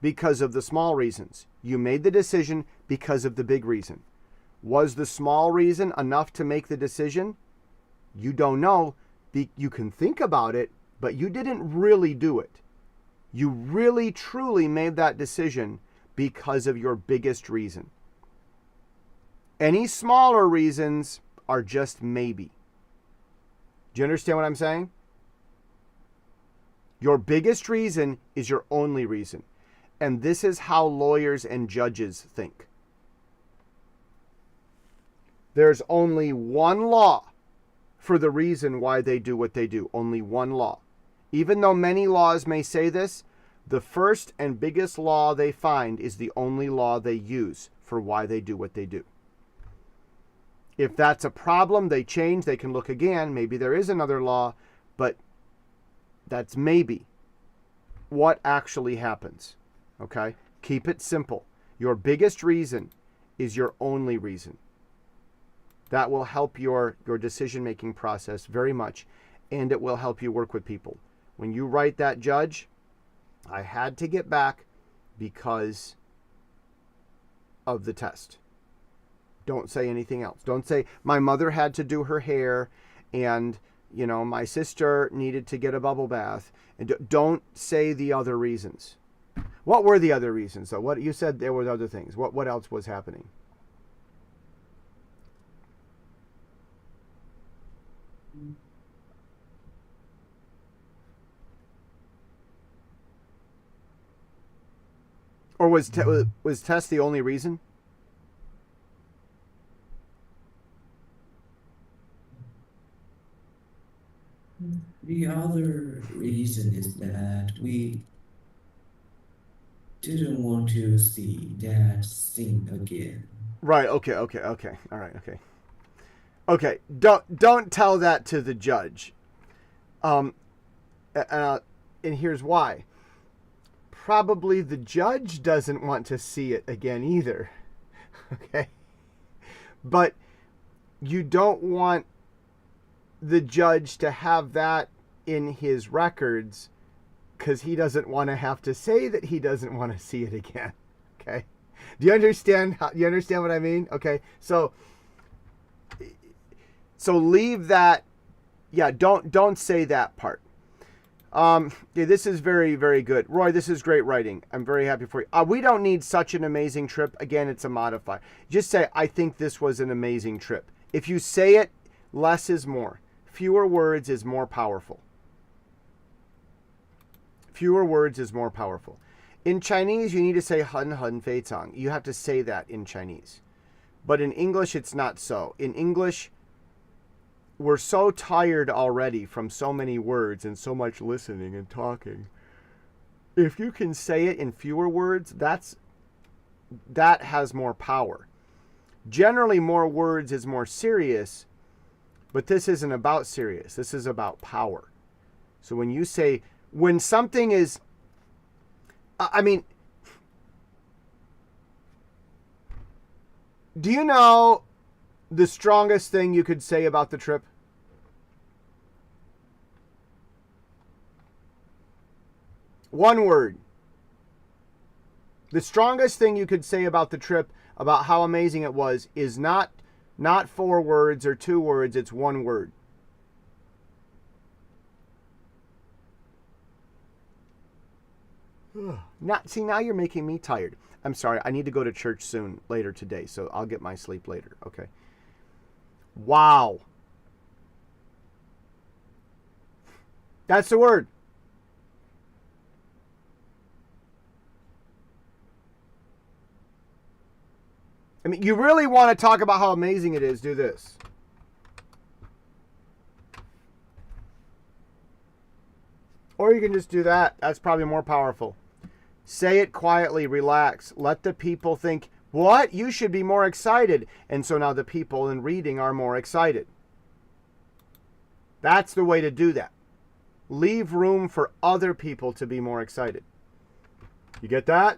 because of the small reasons. You made the decision because of the big reason. Was the small reason enough to make the decision? You don't know. You can think about it, but you didn't really do it. You really, truly made that decision because of your biggest reason. Any smaller reasons are just maybe. Do you understand what I'm saying? Your biggest reason is your only reason. And this is how lawyers and judges think. There's only one law for the reason why they do what they do. Only one law. Even though many laws may say this, the first and biggest law they find is the only law they use for why they do what they do. If that's a problem, they change, they can look again. Maybe there is another law, but that's maybe what actually happens. Okay? Keep it simple. Your biggest reason is your only reason. That will help your decision-making process very much, and it will help you work with people. When you write that, judge, I had to get back because of the test. Don't say anything else. Don't say, my mother had to do her hair, and my sister needed to get a bubble bath. And don't say the other reasons. What were the other reasons, though? What you said there were other things. What else was happening? Or was test the only reason? The other reason is that we didn't want to see Dad sing again. Right. Okay. Okay. Okay. All right. Okay. Okay. Don't tell that to the judge. And, and here's why. Probably the judge doesn't want to see it again either. Okay. But you don't want the judge to have that in his records because he doesn't want to have to say that he doesn't want to see it again. Okay. Do you understand? You understand what I mean? Okay. So leave that. Yeah. Don't say that part. Yeah, this is very, very good. Roy, this is great writing. I'm very happy for you. We don't need such an amazing trip. Again, it's a modifier. Just say, I think this was an amazing trip. If you say it, less is more. Fewer words is more powerful. Fewer words is more powerful. In Chinese, you need to say hun hun fei cang. You have to say that in Chinese. But in English, it's not so. In English, we're so tired already from so many words and so much listening and talking. If you can say it in fewer words, that has more power. Generally, more words is more serious, but this isn't about serious. This is about power. So when you say, when something is, I mean, do you know the strongest thing you could say about the trip? One word. The strongest thing you could say about the trip, about how amazing it was, is not 4 words or 2 words, it's 1 word. Now you're making me tired. I'm sorry, I need to go to church soon, later today, so I'll get my sleep later, okay? Wow. That's the word. I mean, you really want to talk about how amazing it is, do this. Or you can just do that. That's probably more powerful. Say it quietly, relax. Let the people think, what? You should be more excited. And so now the people in reading are more excited. That's the way to do that. Leave room for other people to be more excited. You get that?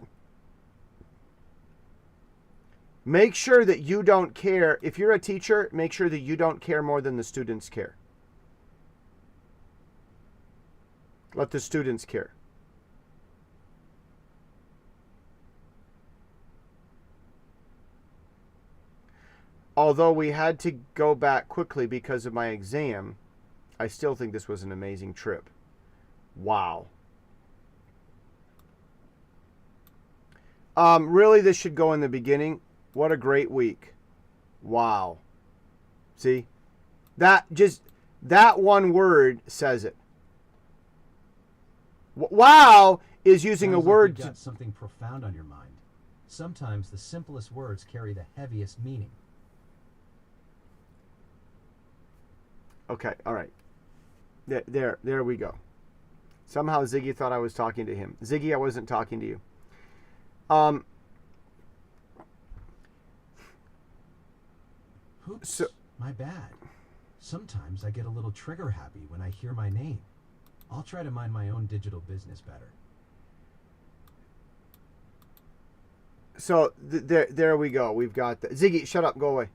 Make sure that you don't care. If you're a teacher, make sure that you don't care more than the students care. Let the students care. Although we had to go back quickly because of my exam, I still think this was an amazing trip. Wow. Really, this should go in the beginning. What a great week. Wow. See? That one word says it. Wow is using a word. You've got something profound on your mind. Sometimes the simplest words carry the heaviest meaning. Okay, all right. There we go. Somehow Ziggy thought I was talking to him. Ziggy, I wasn't talking to you. Oops, my bad. Sometimes I get a little trigger happy when I hear my name. I'll try to mind my own digital business better. So there we go. We've got that. Ziggy, shut up. Go away.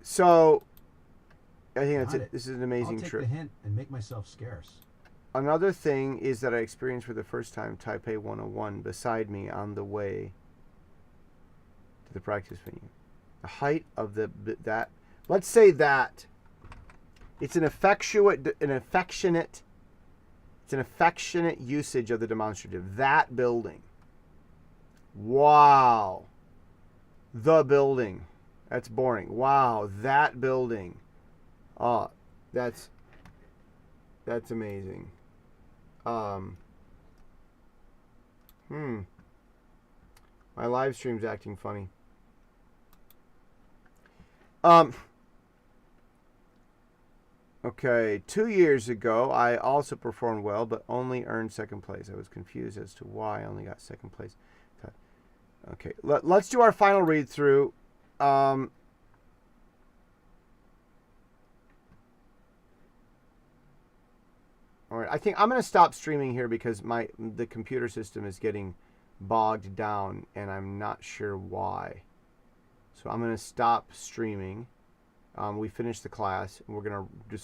So I think that's it. This is an amazing trip. I'll take the hint and make myself scarce. Another thing is that I experienced for the first time Taipei 101 beside me on the way to the practice venue. The height of that. Let's say that. It's an affectionate usage of the demonstrative. That building. Wow. The building. That's boring. Wow, that building. Oh, that's amazing. My live stream's acting funny. Okay, 2 years ago, I also performed well, but only earned second place. I was confused as to why I only got second place. Okay, let's do our final read through. All right, I think I'm going to stop streaming here because the computer system is getting bogged down, and I'm not sure why. So I'm going to stop streaming. We finished the class, and we're going to just